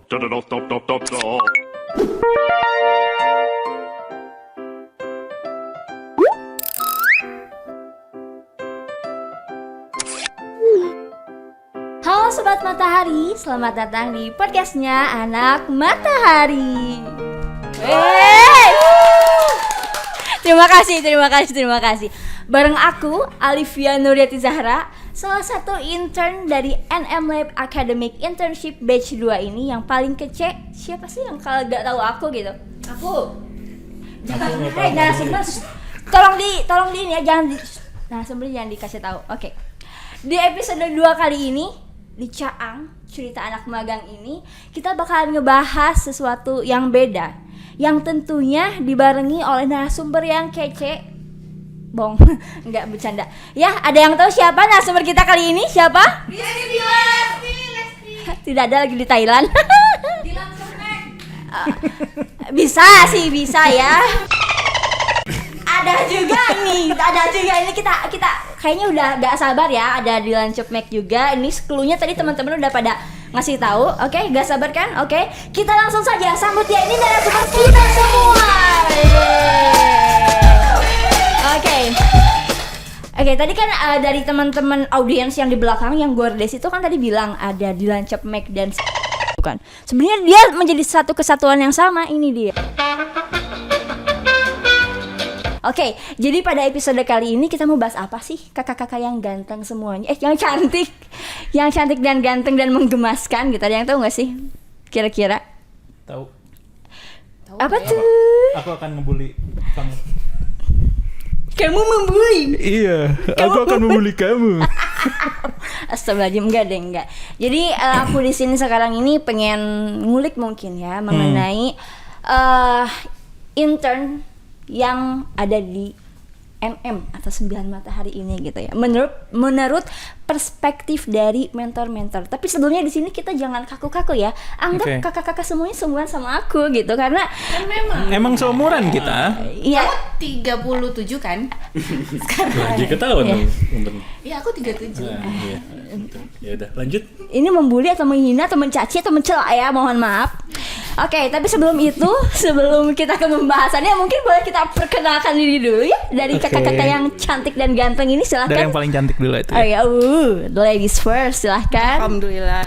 Halo Sobat Matahari, selamat datang di podcastnya Anak Matahari. Terima kasih. Bareng aku, Alivia Nuriati Zahra, salah satu intern dari NM Lab Academic Internship Batch 2 ini yang paling kece. Siapa sih yang kalau gak tahu aku gitu? Aku. Hei, narasumber, tolong di ini ya, narasumber jangan dikasih tahu. Oke. Di episode 2 kali ini, di Caang, cerita anak magang ini, kita bakalan ngebahas sesuatu yang beda, yang tentunya dibarengi oleh narasumber yang kece. Enggak bercanda. Ya, ada yang tahu siapa narasumber kita kali ini? Siapa? Lesti. Tidak ada lagi di Thailand. Bisa ya. Ada juga ini kita kayaknya udah gak sabar ya, ada di Lancep Mac juga. Ini cluenya tadi teman-teman udah pada ngasih tahu. Oke, gak sabar kan? Oke, kita langsung saja sambut ya, ini narasumber kita semua. Oke, tadi kan dari teman-teman audiens yang di belakang yang gordes itu kan tadi bilang ada di Lancep Mac dan bukan. Sebenarnya dia menjadi satu kesatuan yang sama, ini dia. Oke, jadi pada episode kali ini kita mau bahas apa sih? Kakak-kakak yang ganteng semuanya. Yang cantik dan ganteng dan menggemaskan gitu. Ada yang tahu nggak sih? Kira-kira? Tahu. Apa tuh? Aku akan ngebully kamu. Kamu membuli? Iya, aku akan membuli kamu. Astagfirullahaladzim, enggak. Jadi aku di sini sekarang ini pengen ngulik mungkin ya mengenai intern yang ada di NM atau 9 Matahari ini gitu ya. Menurut perspektif dari mentor-mentor. Tapi sebelumnya di sini kita jangan kaku-kaku ya. Anggap kakak-kakak semuanya seumuran sama aku gitu, karena emang seumuran kita. Iya. Kamu 37 kan? Sekarang. Jadi ketahuan dong. Iya, aku 37. Iya. Ya udah, lanjut. Ini membuli atau menghina atau mencaci atau mencela ya, mohon maaf. Oke, tapi sebelum kita ke pembahasannya, mungkin boleh kita perkenalkan diri dulu ya dari kakak-kakak yang cantik dan ganteng ini, silahkan. Dari yang paling cantik dulu itu. Oh ya, the ladies first, silahkan. Alhamdulillah.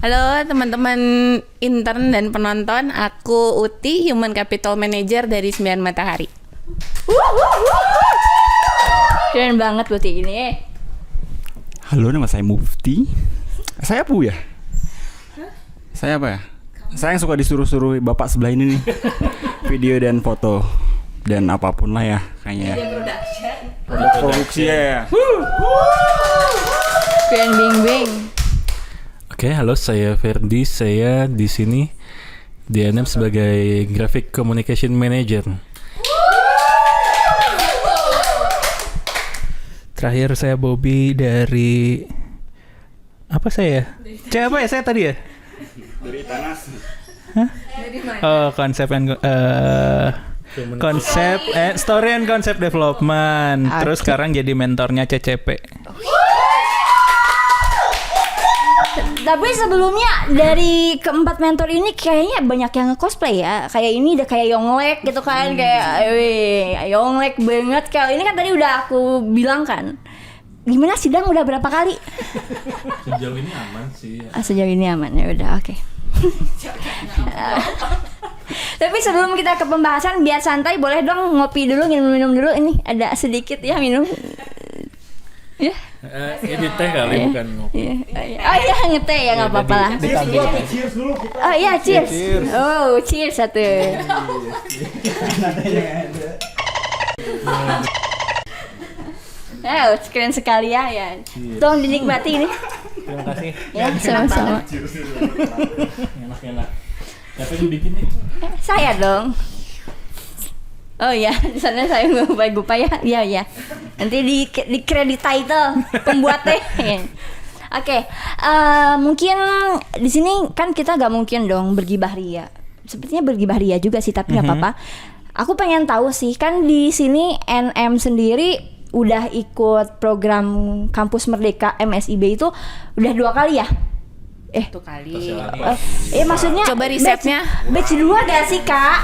Halo teman-teman intern dan penonton, aku Uti, Human Capital Manager dari 9 Matahari. Keren banget Uti ini. Halo, nama saya Mufti. Saya Pu ya? Saya apa ya? Saya yang suka disuruh-suruh bapak sebelah ini nih. Video dan foto dan apapun lah ya kayaknya. Produksi ya. Keren bing. Oke, halo, saya Ferdi. Saya di sini di NM sebagai Graphic Communication Manager. Terakhir saya Bobby dari apa saya? Siapa ya saya tadi ya? Dari Tanas. Hah? Oh, konsep story and concept development. Terus sekarang jadi mentornya CCP. Tapi sebelumnya dari keempat mentor ini kayaknya banyak yang nge-cosplay ya. Kayak ini udah kayak Yonglek gitu kan, kayak Yonglek banget. Kalau ini kan tadi udah aku bilang kan. Gimana sidang udah berapa kali? Sejauh ini aman sih. Sejauh ini aman ya udah, oke. Tapi sebelum kita ke pembahasan biar santai, boleh dong ngopi dulu, minum dulu. Ini ada sedikit ya minum. Ya. Ini teh kali bukan ngopi. Oh iya, ngeteh ya, nggak apa-apa lah. Cheers dulu. Oh iya, cheers. Oh, cheers satu. Keren sekali ya. Tolong dinikmati ini. Terima kasih. Ya, sama-sama. Enak. Siapa yang bikin nih? Saya dong. Oh ya, di sana saya ngupai ya. Iya. Nanti di kredit title pembuatnya. Oke, mungkin di sini kan kita nggak mungkin dong bergibah ria. Sepertinya bergibah ria juga sih, tapi nggak apa-apa. Aku pengen tahu sih, kan di sini NM sendiri udah ikut program Kampus Merdeka MSIB itu udah 2 kali ya? Satu kali. Maksudnya Coba risetnya. batch 2 gak sih Kak?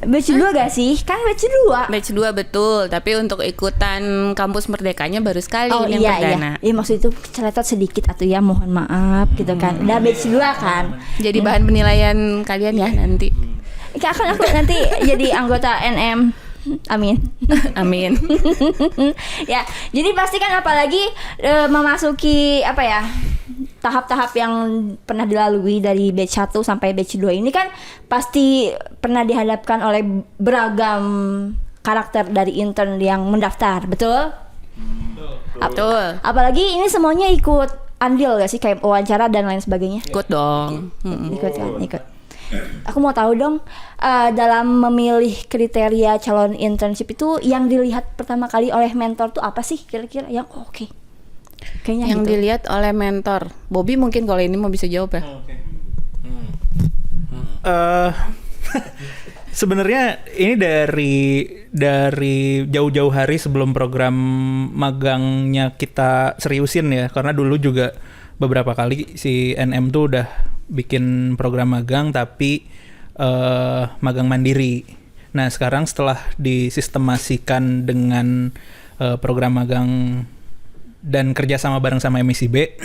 Batch 2 gak sih? Kan batch 2. Batch 2 betul, tapi untuk ikutan kampus merdekanya baru sekali ini yang perdana. Iya maksud itu celetot sedikit atau ya mohon maaf gitu kan. Udah batch 2 kan. Jadi bahan penilaian kalian ya nanti. Akan aku nanti jadi anggota NM. Amin. Amin. Ya, jadi pasti kan apalagi memasuki apa ya? Tahap-tahap yang pernah dilalui dari batch 1 sampai batch 2 ini kan pasti pernah dihadapkan oleh beragam karakter dari intern yang mendaftar, betul? Betul. Apalagi ini semuanya ikut andil gak sih kayak wawancara dan lain sebagainya? Ikut dong. Ikut kan, ikut. Aku mau tahu dong, dalam memilih kriteria calon internship itu yang dilihat pertama kali oleh mentor tuh apa sih kira-kira yang oke? Kayaknya Yang gitu. dilihat oleh mentor. Bobby mungkin kalau ini mau bisa jawab ya. Sebenarnya ini dari jauh-jauh hari sebelum program magangnya kita seriusin ya, karena dulu juga beberapa kali si NM tuh udah bikin program magang tapi magang mandiri. Nah sekarang setelah disistemasikan dengan program magang dan kerjasama bareng sama MICB,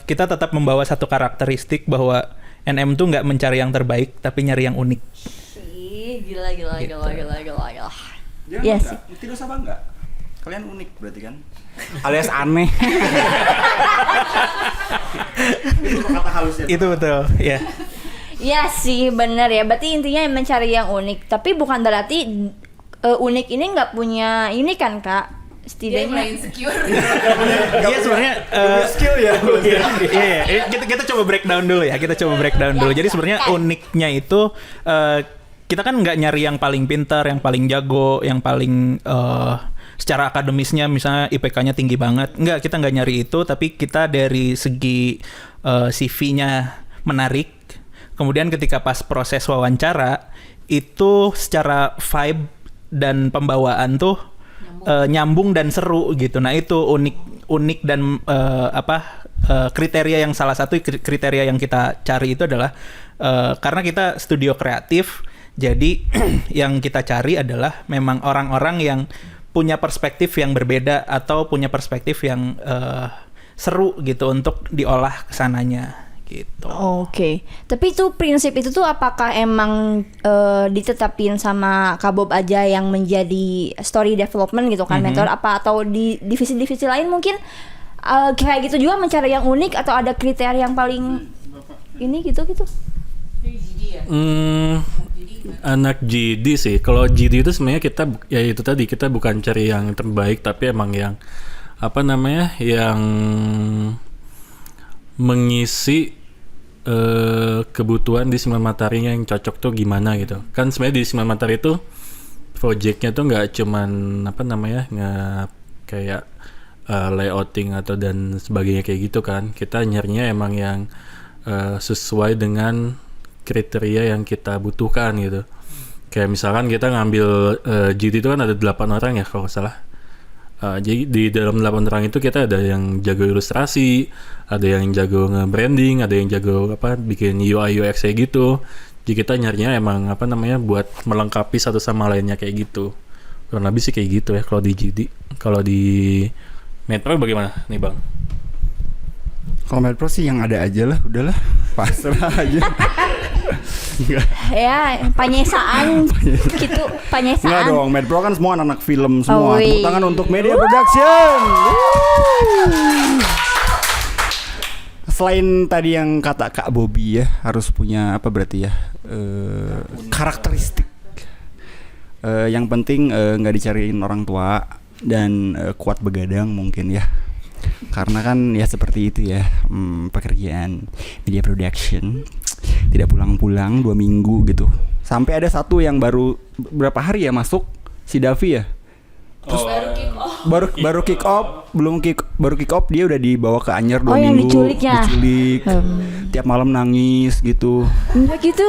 kita tetap membawa satu karakteristik bahwa NM tuh nggak mencari yang terbaik tapi nyari yang unik. Gila. Ya, Yes. Tidak sama enggak? Kalian unik berarti kan? Alias aneh. Itu kata halusnya. Itu betul, ya. Ya sih benar ya. Berarti intinya mencari yang unik. Tapi bukan berarti unik ini nggak punya ini kan Kak? Setidaknya. Iya sebenarnya skill ya. iya. Kita coba breakdown dulu ya. Jadi sebenarnya uniknya itu kita kan nggak nyari yang paling pintar, yang paling jago, yang paling secara akademisnya misalnya IPK-nya tinggi banget. Enggak, kita nggak nyari itu, tapi kita dari segi CV-nya menarik. Kemudian ketika pas proses wawancara itu secara vibe dan pembawaan tuh nyambung dan seru gitu. Nah itu unik dan kriteria yang salah satu kriteria yang kita cari itu adalah karena kita studio kreatif, jadi yang kita cari adalah memang orang-orang yang punya perspektif yang berbeda atau punya perspektif yang seru gitu untuk diolah kesananya gitu. Oke. Tapi itu prinsip itu tuh apakah emang ditetapin sama Kak Bob aja yang menjadi story development gitu kan mentor, apa atau di divisi-divisi lain mungkin kayak gitu juga mencari yang unik atau ada kriteria yang paling ini gitu? Anak GD sih. Kalau GD itu sebenarnya kita ya itu tadi, kita bukan cari yang terbaik tapi emang yang yang mengisi kebutuhan di Sembilan Matahari yang cocok tuh gimana gitu. Kan sebenarnya di Sembilan Matahari itu projectnya tuh nggak cuman kayak layouting atau dan sebagainya kayak gitu kan. Kita nyarinya emang yang sesuai dengan kriteria yang kita butuhkan gitu. Kayak misalkan kita ngambil GD itu kan ada 8 orang ya kalau nggak salah. Jadi di dalam 8 orang itu kita ada yang jago ilustrasi, ada yang jago nge-branding, ada yang jago bikin UI UX kayak gitu. Jadi kita nyarinya emang buat melengkapi satu sama lainnya kayak gitu. Kurang lebih sih kayak gitu ya kalau di GD. Kalau di Medpro bagaimana nih Bang? Kalau Medpro sih yang ada aja lah, udahlah pasrah aja. Ya, panyesaan gitu, Enggak panyesaan. dong, Medpro kan semua anak film semua. Oh, Tepuk wih. tangan untuk Media Production. Selain tadi yang kata Kak Bobby ya, harus punya berarti ya? Karakteristik. Yang penting nggak dicariin orang tua dan kuat begadang mungkin ya. Karena kan ya seperti itu ya, pekerjaan media production tidak pulang-pulang 2 minggu gitu. Sampai ada satu yang baru berapa hari ya masuk, si Davi ya. Terus baru kick off, baru kick off dia udah dibawa ke Anyer 2 yang minggu. diculiknya. Diculik. Tiap malam nangis gitu. Enggak gitu.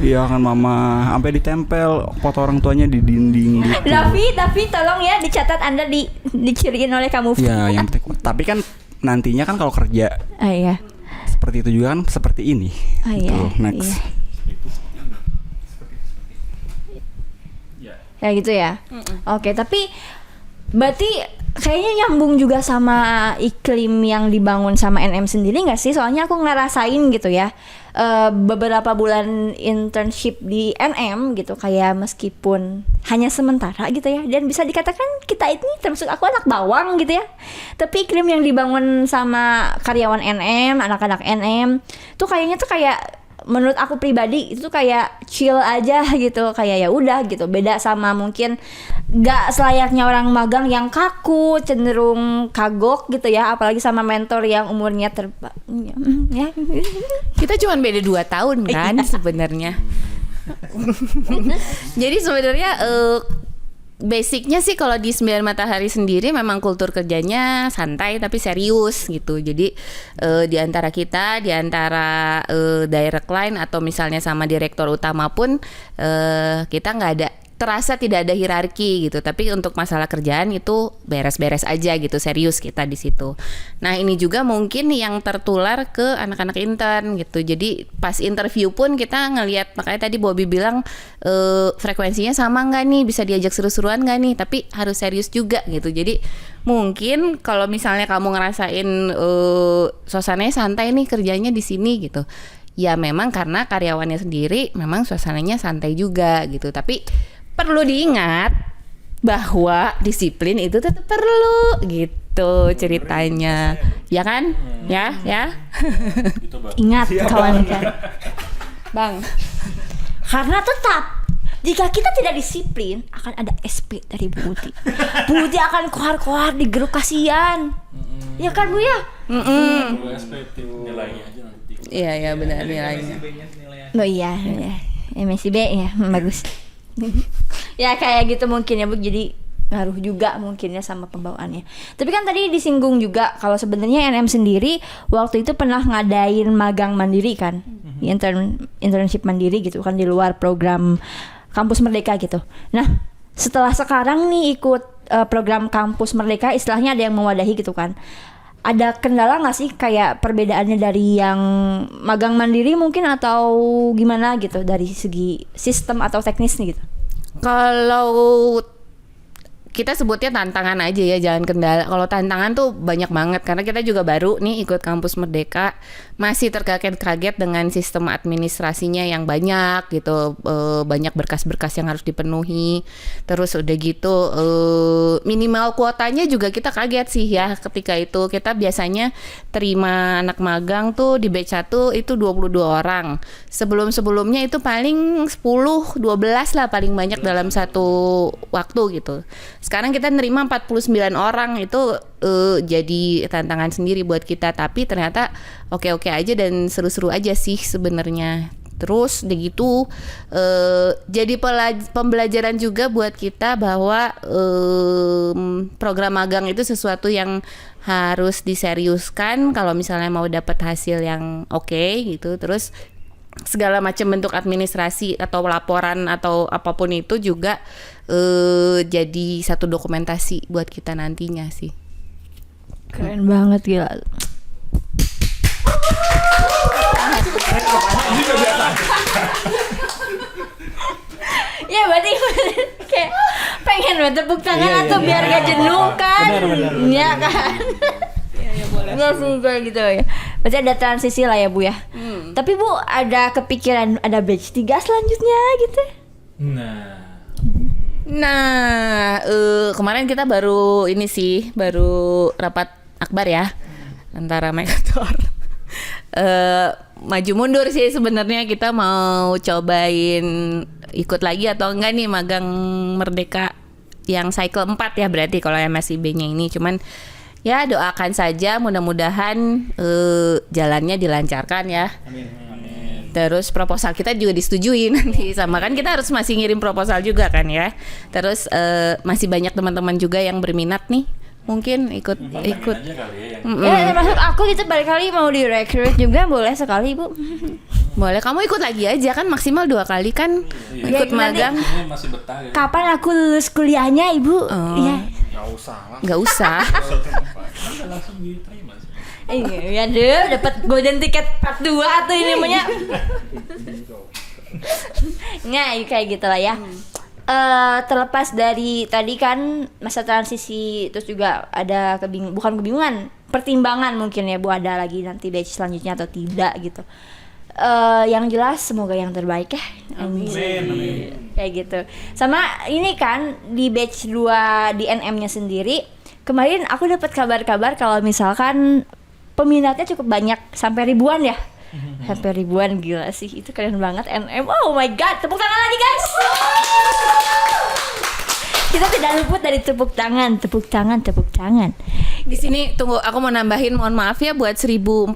Iya kan mama, sampai ditempel foto orang tuanya di dinding gitu. Davi tolong ya dicatat Anda diciriin oleh kamu. Ya, yang penting. Tapi kan nantinya kan kalau kerja Iya. seperti itu juga kan seperti ini. Iya. Gitu. Next. Iya. Ya gitu ya. Oke, tapi berarti kayaknya nyambung juga sama iklim yang dibangun sama NM sendiri nggak sih? Soalnya aku ngerasain gitu ya, beberapa bulan internship di NM gitu, kayak meskipun hanya sementara gitu ya, dan bisa dikatakan kita ini termasuk aku anak bawang gitu ya, tapi iklim yang dibangun sama karyawan NM, anak-anak NM tuh kayaknya tuh kayak, menurut aku pribadi itu tuh kayak chill aja gitu, kayak ya udah gitu. Beda sama mungkin nggak selayaknya orang magang yang kaku, cenderung kagok gitu ya, apalagi sama mentor yang umurnya ya. Kita cuma beda 2 tahun kan sebenarnya. Jadi sebenarnya basicnya sih kalau di Sembilan Matahari sendiri memang kultur kerjanya santai tapi serius gitu. Jadi di antara kita, di antara direct line atau misalnya sama direktur utama pun kita nggak ada, terasa tidak ada hierarki gitu. Tapi untuk masalah kerjaan itu beres-beres aja gitu, serius kita di situ. Nah ini juga mungkin yang tertular ke anak-anak intern gitu. Jadi pas interview pun kita ngelihat, makanya tadi Bobby bilang frekuensinya sama nggak nih, bisa diajak seru-seruan nggak nih, tapi harus serius juga gitu. Jadi mungkin kalau misalnya kamu ngerasain suasananya santai nih kerjanya di sini gitu, ya memang karena karyawannya sendiri memang suasananya santai juga gitu. Tapi perlu diingat bahwa disiplin itu tetap perlu gitu ceritanya, ya kan? Ya. Ingat kawan-kawan, Bang. karena tetap jika kita tidak disiplin akan ada SP dari Bu Uti. Bu Uti akan kohar-kohar di grup kasihan. Ya kan Bu ya? Nilainya aja nanti. Iya benar nilainya. Oh iya, MSIB ya, bagus. Ya kayak gitu mungkin ya Bu, jadi ngaruh juga mungkinnya sama pembawaannya. Tapi kan tadi disinggung juga kalau sebenarnya NM sendiri waktu itu pernah ngadain magang mandiri kan, internship mandiri gitu kan, di luar program Kampus Merdeka gitu. Nah setelah sekarang nih ikut program Kampus Merdeka, istilahnya ada yang mewadahi gitu kan. Ada kendala nggak sih kayak perbedaannya dari yang magang mandiri mungkin, atau gimana gitu dari segi sistem atau teknis nih gitu? Kalau kita sebutnya tantangan aja ya, jangan kendala. Kalau tantangan tuh banyak banget karena kita juga baru nih ikut Kampus Merdeka, masih terkaget-kaget dengan sistem administrasinya yang banyak gitu, banyak berkas-berkas yang harus dipenuhi. Terus udah gitu minimal kuotanya juga kita kaget sih ya ketika itu. Kita biasanya terima anak magang tuh di batch 1 itu 22 orang. Sebelum-sebelumnya itu paling 10-12 lah paling banyak dalam satu waktu gitu. Sekarang kita nerima 49 orang, itu jadi tantangan sendiri buat kita, tapi ternyata oke-oke aja dan seru-seru aja sih sebenarnya. Terus udah gitu jadi pembelajaran juga buat kita bahwa program magang itu sesuatu yang harus diseriuskan kalau misalnya mau dapat hasil yang oke gitu. Terus segala macam bentuk administrasi atau laporan atau apapun itu juga jadi satu dokumentasi buat kita nantinya sih. Keren banget gila. Ya berarti kayak pengen banget tepuk tangan atau biar gak jenuh kan? Iya kan? Iya sih kayak gitu ya. Berarti ada transisi lah ya Bu ya. Tapi Bu ada kepikiran ada batch 3 selanjutnya gitu? Nah, kemarin kita baru ini sih, baru rapat akbar ya antara Megator. Maju mundur sih sebenarnya, kita mau cobain ikut lagi atau enggak nih magang Merdeka yang cycle 4 ya berarti kalau MSIB-nya ini. Cuman ya doakan saja mudah-mudahan jalannya dilancarkan ya. Amin. Terus proposal kita juga disetujui nanti, sama kan kita harus masih ngirim proposal juga kan ya. Terus masih banyak teman-teman juga yang berminat nih, mungkin ikut. Maksud aku gitu balik kali mau direkrut juga boleh sekali Bu. Boleh, kamu ikut lagi aja kan, maksimal 2 kali kan ikut magang. Masih betah ya. Kapan aku lulus kuliahnya Ibu? Iya. Nggak usah. Langsung diterima sih. Iya deh, dapat golden ticket part 2 tuh ini namanya. Nggak, kayak gitu lah ya. Terlepas dari tadi kan masa transisi, terus juga ada bukan kebingungan, pertimbangan mungkin ya Bu, ada lagi nanti batch selanjutnya atau tidak gitu. Yang jelas semoga yang terbaik ya. Amin. Kayak gitu. Sama ini kan di batch 2 di NM-nya sendiri, kemarin aku dapat kabar-kabar kalau misalkan peminatnya cukup banyak, sampai ribuan ya. Sampai ribuan, gila sih, itu keren banget NM. Oh my god, tepuk tangan lagi guys. Kita tidak luput dari tepuk tangan. Di sini tunggu, aku mau nambahin, mohon maaf ya buat 1.400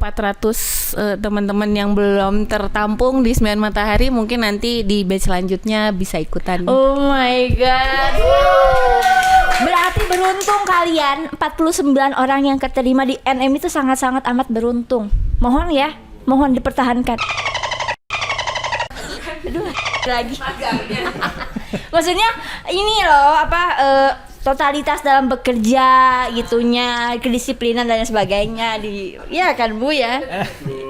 teman-teman yang belum tertampung di 9 Matahari, mungkin nanti di batch selanjutnya bisa ikutan. Oh my god. Berarti beruntung kalian, 49 orang yang keterima di NM itu sangat-sangat amat beruntung. Mohon dipertahankan. Aduh, lagi. Maksudnya ini loh, totalitas dalam bekerja gitunya, kedisiplinan dan sebagainya ya kan Bu ya.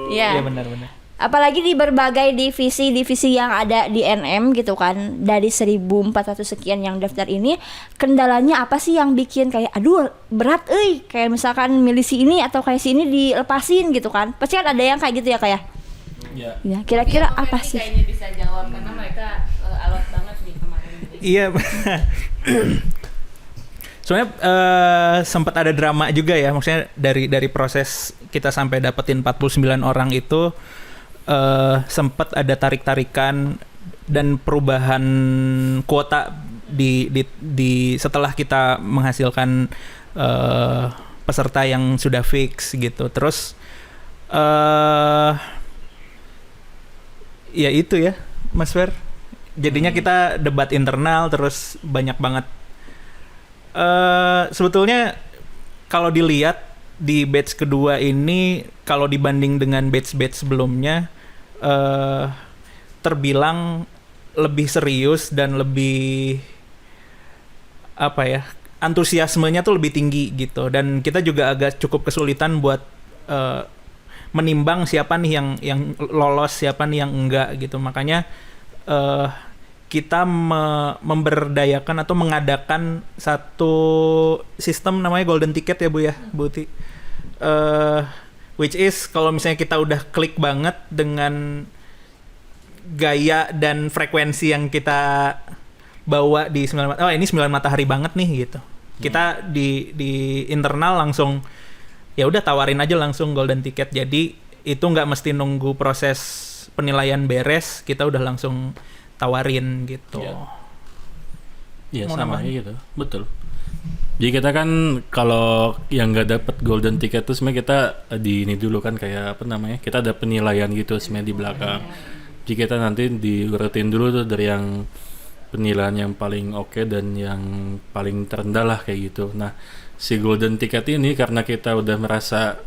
Iya benar. Apalagi di berbagai divisi yang ada di NM gitu kan, dari 1.400 sekian yang daftar ini, kendalanya apa sih yang bikin kayak aduh berat kayak misalkan milih si ini atau kayak si ini dilepasin gitu kan, pasti kan ada yang kayak gitu ya kayak ya kira-kira apa sih? Kayaknya bisa jawab karena mereka alot banget nih kemarin. Iya. Soalnya sempat ada drama juga ya, maksudnya dari proses kita sampai dapetin 49 orang itu sempat ada tarik-tarikan dan perubahan kuota di setelah kita menghasilkan peserta yang sudah fix gitu. Terus ya itu ya Mas Fer, jadinya kita debat internal, terus banyak banget sebetulnya kalau dilihat di batch kedua ini, kalau dibanding dengan batch-batch sebelumnya, terbilang lebih serius dan lebih antusiasmenya tuh lebih tinggi gitu. Dan kita juga agak cukup kesulitan buat menimbang siapa nih yang lolos, siapa nih yang enggak gitu. Makanya kita memberdayakan atau mengadakan satu sistem namanya golden ticket ya Bu ya, Bu Uti. Which is kalau misalnya kita udah klik banget dengan gaya dan frekuensi yang kita bawa di 9 ini 9 Matahari banget nih gitu. Kita di internal langsung ya udah tawarin aja langsung golden ticket. Jadi itu nggak mesti nunggu proses penilaian beres, kita udah langsung tawarin gitu. Iya sama kayak gitu, betul. Jadi kita kan kalau yang nggak dapat golden ticket tuh sebenarnya kita di ini dulu kan kayak kita ada penilaian gitu sebenarnya di belakang. Jadi kita nanti diurutin dulu tuh dari yang penilaian yang paling oke dan yang paling terendah lah kayak gitu. Nah si golden ticket ini karena kita udah merasa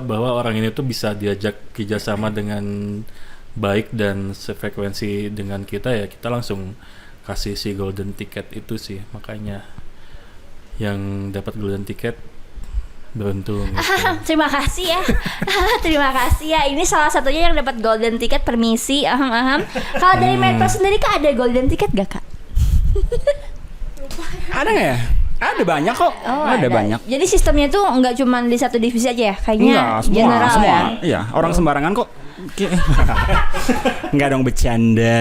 bahwa orang ini tuh bisa diajak kerjasama dengan baik dan sefrekuensi dengan kita, ya kita langsung kasih si golden ticket itu sih. Makanya yang dapat golden ticket beruntung gitu. Terima kasih ya. Terima kasih ya. Ini salah satunya yang dapat golden ticket, permisi. Kalau dari Medpro sendiri Kak ada golden ticket gak Kak? Ada nggak ya? Ada banyak kok. Ada banyak. Jadi sistemnya tuh nggak cuma di satu divisi aja ya? Kayaknya Enggak, semua, general semua. ya? Iya, orang sembarangan kok. Enggak dong, bercanda.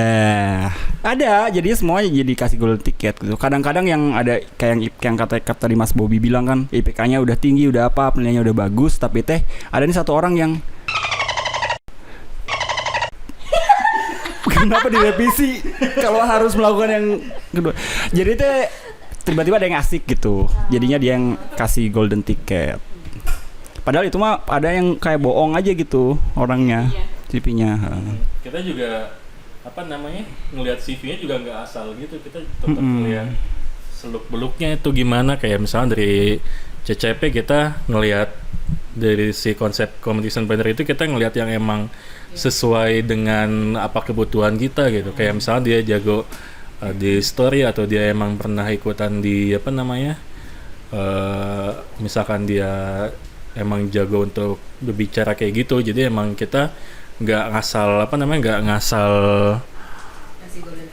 Ada, jadi semua jadi kasih golden ticket gitu. Kadang-kadang yang ada kayak yang kata tadi Mas Bobby bilang kan, IPK-nya udah tinggi, udah apa, penilaiannya udah bagus, tapi ada nih satu orang yang kenapa direvisi kalau harus melakukan yang kedua. Jadi tiba-tiba ada yang asik gitu. Jadinya dia yang kasih golden ticket. Padahal itu mah ada yang kayak bohong aja gitu orangnya, CV-nya. Kita juga ngelihat CV-nya juga nggak asal gitu. Kita tetap ngelihat seluk-beluknya itu gimana. Kayak misalnya dari CCP kita ngelihat dari si konsep competition planner itu, kita ngelihat yang emang sesuai dengan apa kebutuhan kita gitu. Kayak misalnya dia jago di story, atau dia emang pernah ikutan di misalkan dia emang jago untuk berbicara kayak gitu, jadi emang kita nggak ngasal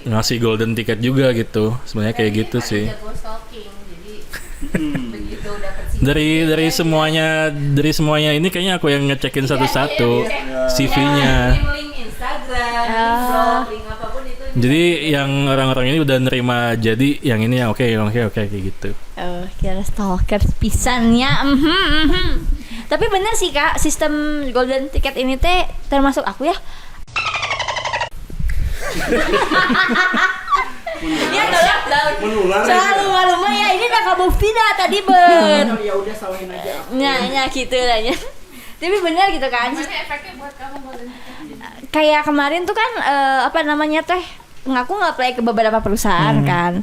ngasih golden ticket juga gitu, sebenarnya kayak gitu sih. Dari semuanya ini kayaknya aku yang ngecekin satu-satu CV-nya. Jadi yang orang-orang ini udah nerima, jadi yang ini ya oke kayak gitu. Oh, kira stalker pisannya. Tapi bener sih Kak, sistem golden ticket ini teh termasuk aku ya. Ya menular. Selalu malu ya, ini udah kabukti dah tadi Ya udah salahin aja. Nya gitu lah ya. Tapi bener gitu kan. Efeknya buat kamu golden ticket? Kayak kemarin tuh kan ngaku nge-apply ke beberapa perusahaan kan.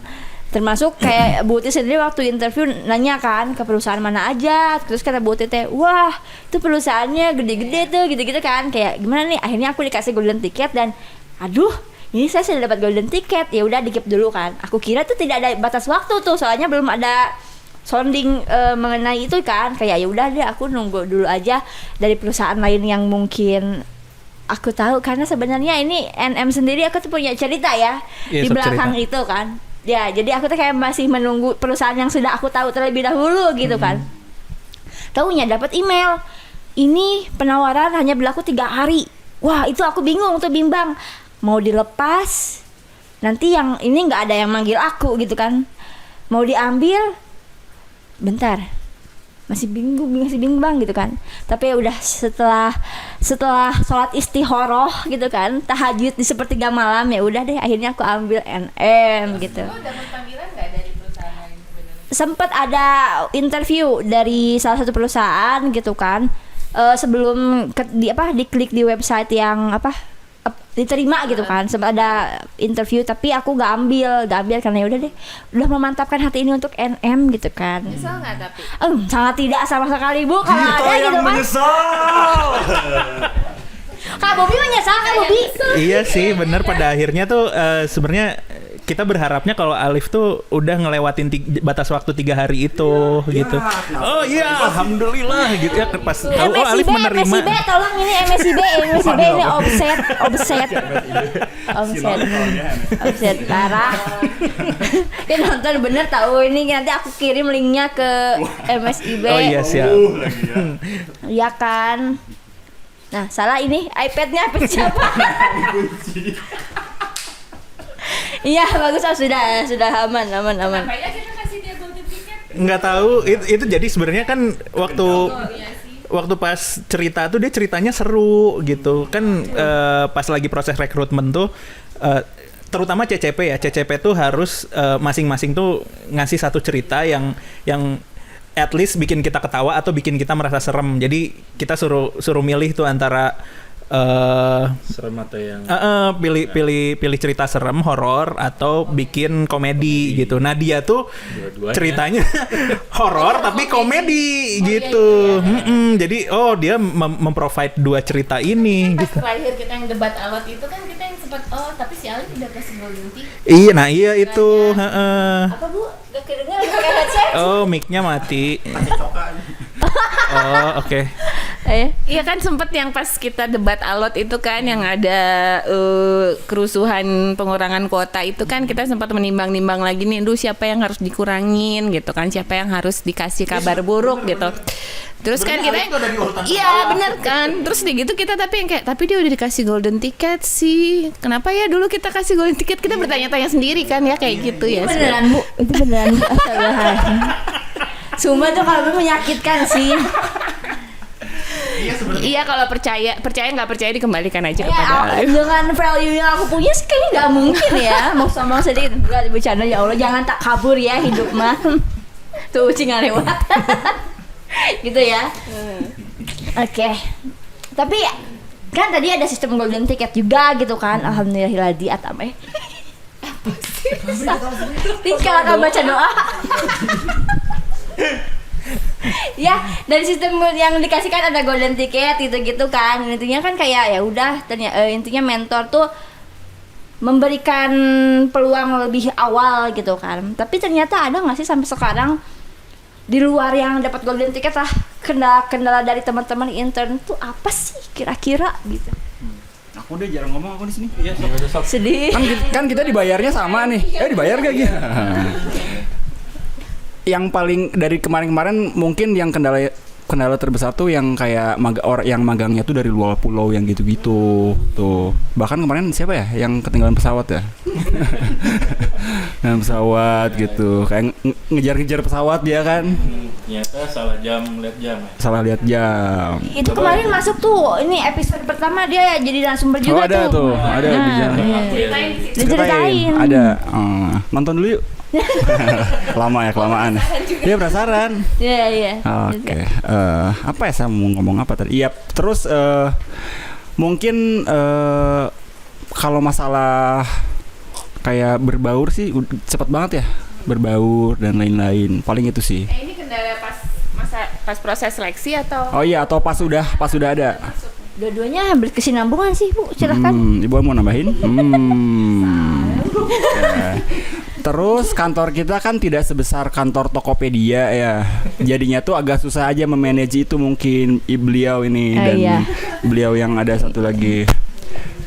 Termasuk kayak Bu Uti sendiri waktu interview nanya kan ke perusahaan mana aja. Terus kata Bu Uti teh, wah itu perusahaannya gede-gede tuh gitu-gitu kan. Kayak gimana nih, akhirnya aku dikasih golden ticket dan aduh ini saya sudah dapat golden ticket, ya udah di-keep dulu kan. Aku kira tuh tidak ada batas waktu tuh, soalnya belum ada sounding mengenai itu kan. Kayak ya udah deh aku nunggu dulu aja dari perusahaan lain yang mungkin aku tahu, karena sebenarnya ini NM sendiri aku tuh punya cerita ya di belakang itu kan. Ya, jadi aku tuh kayak masih menunggu perusahaan yang sudah aku tahu terlebih dahulu gitu kan. Taunya dapat email. Ini penawaran hanya berlaku 3 hari. Wah, itu aku bingung tuh, bimbang. Mau dilepas, nanti yang ini nggak ada yang manggil aku gitu kan. Mau diambil, bentar. Masih bimbang gitu kan. Tapi ya udah setelah sholat istikharah gitu kan, tahajud di sepertiga malam, ya udah deh akhirnya aku ambil NM gitu. Dapat panggilan nggak dari perusahaan lain sebenarnya? Sempat ada interview dari salah satu perusahaan gitu kan. Sebelum diklik di website yang diterima gitu kan, sempat ada interview tapi aku nggak ambil karena ya udah memantapkan hati ini untuk NM gitu kan. Nyesel nggak tapi? Sangat tidak sama sekali Bu, kalau ada gitu kan. Kak Bobi menyesal, Kak Bobi. Iya sih, benar, pada akhirnya tuh sebenarnya kita berharapnya kalau Alif tuh udah ngelewatin batas waktu 3 hari itu gitu. Oh iya, alhamdulillah gitu ya, pas tahu Alif menerima. MSIB, tolong ini MSIB ini offset parah. Dia nonton bener tahu ini, nanti aku kirim linknya ke MSIB. Oh iya siap. Iya kan. Nah, salah ini iPad-nya siapa? Iya, bagus, sudah aman. Ngapain kita kasih dia golden ticket? Nggak tahu, itu jadi sebenarnya kan waktu pas cerita tuh dia ceritanya seru gitu kan. Pas lagi proses rekrutmen tuh terutama CCP tuh harus masing-masing tuh ngasih satu cerita yang at least bikin kita ketawa atau bikin kita merasa serem. Jadi kita suruh milih tuh antara serem atau yang pilih cerita serem horor atau bikin komedi gitu. Nah dia tuh ceritanya horor tapi komedi gitu. Jadi dia memprovide 2 cerita ini gitu. Terakhir kita yang debat alot itu kan kita yang sempat tapi si Alif udah kasih golden ticket. Iya itu. Apa Bu? Gak kedengar pakai headset. Oh, mic-nya mati. Oh, oke. Iya kan sempet yang pas kita debat alot itu kan yang ada kerusuhan pengurangan kuota itu kan kita sempat menimbang-nimbang lagi nih, siapa yang harus dikurangin gitu kan, siapa yang harus dikasih kabar buruk gitu. Terus kan kita iya benar kan. Terus gitu kita tapi dia udah dikasih golden ticket sih. Kenapa ya dulu kita kasih golden ticket? Kita bertanya-tanya sendiri kan ya kayak gitu ya. Beneran Bu, itu beneran. Sumpah tuh kalau menyakitkan sih. Iya kalau percaya nggak percaya dikembalikan aja Ya, kepada Alif. dengan value yang aku punya sih kayaknya nggak mungkin ya. Mau sombong sedikit, enggak bercanda, ya Allah jangan tak kabur ya hidup mah. Tuh ucing nggak lewat. Gitu ya. Oke. Tapi kan tadi ada sistem golden ticket juga gitu kan. Alhamdulillahilladzi atame. Tinggal akan baca doa. Ya, dari sistem yang dikasihkan ada golden ticket gitu-gitu kan. Intinya kan kayak ya udah intinya mentor tuh memberikan peluang lebih awal gitu kan. Tapi ternyata ada nggak sih sampai sekarang di luar yang dapat golden ticket lah, kendala-kendala dari teman-teman intern tuh apa sih kira-kira gitu. Aku deh jarang ngomong aku di sini. Iya, Sedih. Kan kita dibayarnya sama nih. Dibayar gak gitu? Yang paling dari kemarin-kemarin mungkin yang kendala terbesar tuh yang kayak yang magangnya tuh dari luar pulau yang gitu-gitu tuh. Bahkan kemarin siapa ya yang ketinggalan pesawat ya? Nah, pesawat gitu. Kayak ngejar-ngejar pesawat dia kan. Ternyata salah jam lihat jam ya. Salah lihat jam. Itu kemarin masuk tuh, ini episode pertama dia jadi narasumber juga ada tuh. Ada Nah, bisa. iya. Diceritain. Ada. Nonton dulu yuk. Lama ya kelamaan. Dia penasaran. Iya. Oke. Apa ya saya mau ngomong apa tadi? Iya. Terus mungkin kalau masalah kayak berbaur sih cepat banget ya. Berbaur dan lain-lain. Paling itu sih. Ini kendala pas proses seleksi atau? Oh iya, atau pas sudah ada. Dua-duanya berkesinambungan sih, Bu. Silahkan. Ibu mau nambahin? Ya. Terus kantor kita kan tidak sebesar kantor Tokopedia ya. Jadinya tuh agak susah aja memanage itu mungkin beliau ini dan iya. beliau yang ada satu lagi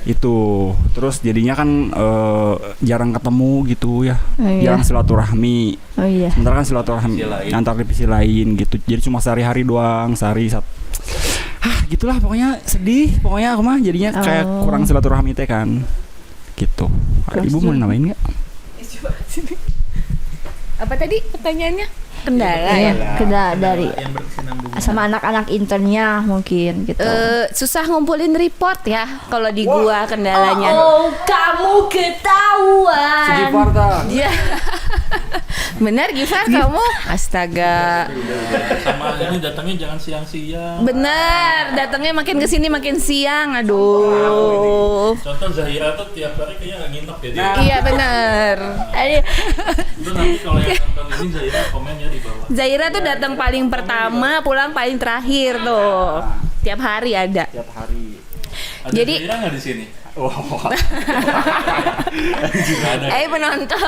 itu. Terus jadinya kan jarang ketemu gitu ya. Iya. Jarang silaturahmi. Oh iya. Sementara kan silaturahmi antar divisi lain gitu. Jadi cuma sehari-hari doang, gitulah pokoknya sedih. Pokoknya aku mah jadinya kayak kurang silaturahmi teh kan. Gitu. Ibu mau nambahin nggak? Apa tadi pertanyaannya? Kendala ya? Kendala dari yang berkesinambungan sama anak-anak internnya mungkin gitu. Susah ngumpulin report ya kalau di gua kendalanya. Oh, kamu ketahuan. Iya. Benar Gifar kamu? Astaga. Sama ini datangnya jangan siang-siang. Benar, datangnya makin kesini makin siang. Aduh. Contoh Zahira tuh tiap hari kayaknya nggak nginep ya dia. Iya benar. Itu nanti kalau yang nonton ini Zahira komen ya di bawah. Zaira tuh datang paling pertama, pulang paling terakhir tuh. Tiap hari ada. Tiap hari. Ada Jadi- Zahira nggak di sini? Ayo penonton.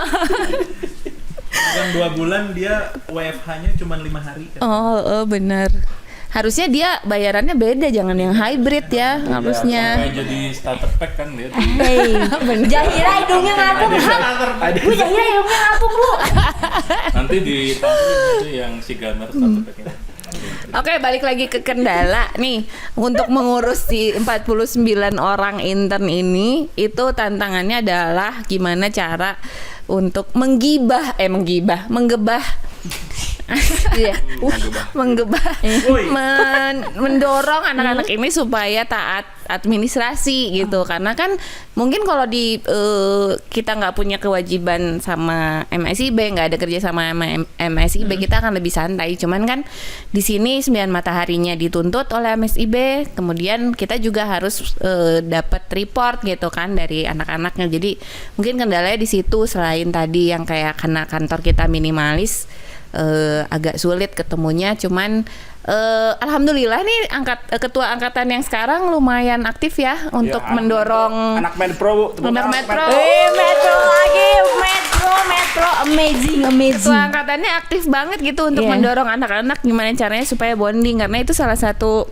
yang 2 bulan dia WFH-nya cuma 5 hari kan. Oh, benar. Harusnya dia bayarannya beda, jangan yang hybrid ya, harusnya. Kayak jadi starter pack kan dia. Hey, Zahira hidungnya ngapung, Bu. Zahira hidungnya ngapung, Bu. Nanti ditampilin itu yang si Gamer starter pack ini. Oke, balik lagi ke kendala nih. Untuk mengurus si 49 orang intern ini, itu tantangannya adalah gimana cara untuk menggebah, Iya. mendorong anak-anak ini supaya taat administrasi gitu. Karena kan mungkin kalau di kita nggak punya kewajiban sama MSIB, nggak ada kerja sama MSIB, kita akan lebih santai. Cuman kan di sini 9 mataharinya dituntut oleh MSIB, kemudian kita juga harus dapat report gitu kan dari anak-anaknya. Jadi mungkin kendalanya di situ, selain tadi yang kayak karena kantor kita minimalis, agak sulit ketemunya. Cuman alhamdulillah nih ketua angkatan yang sekarang lumayan aktif ya untuk mendorong anak Medpro. anak Metro. Metro lagi, Metro, amazing. Ketua angkatannya aktif banget gitu untuk Iya. mendorong anak-anak gimana caranya supaya bonding, karena itu salah satu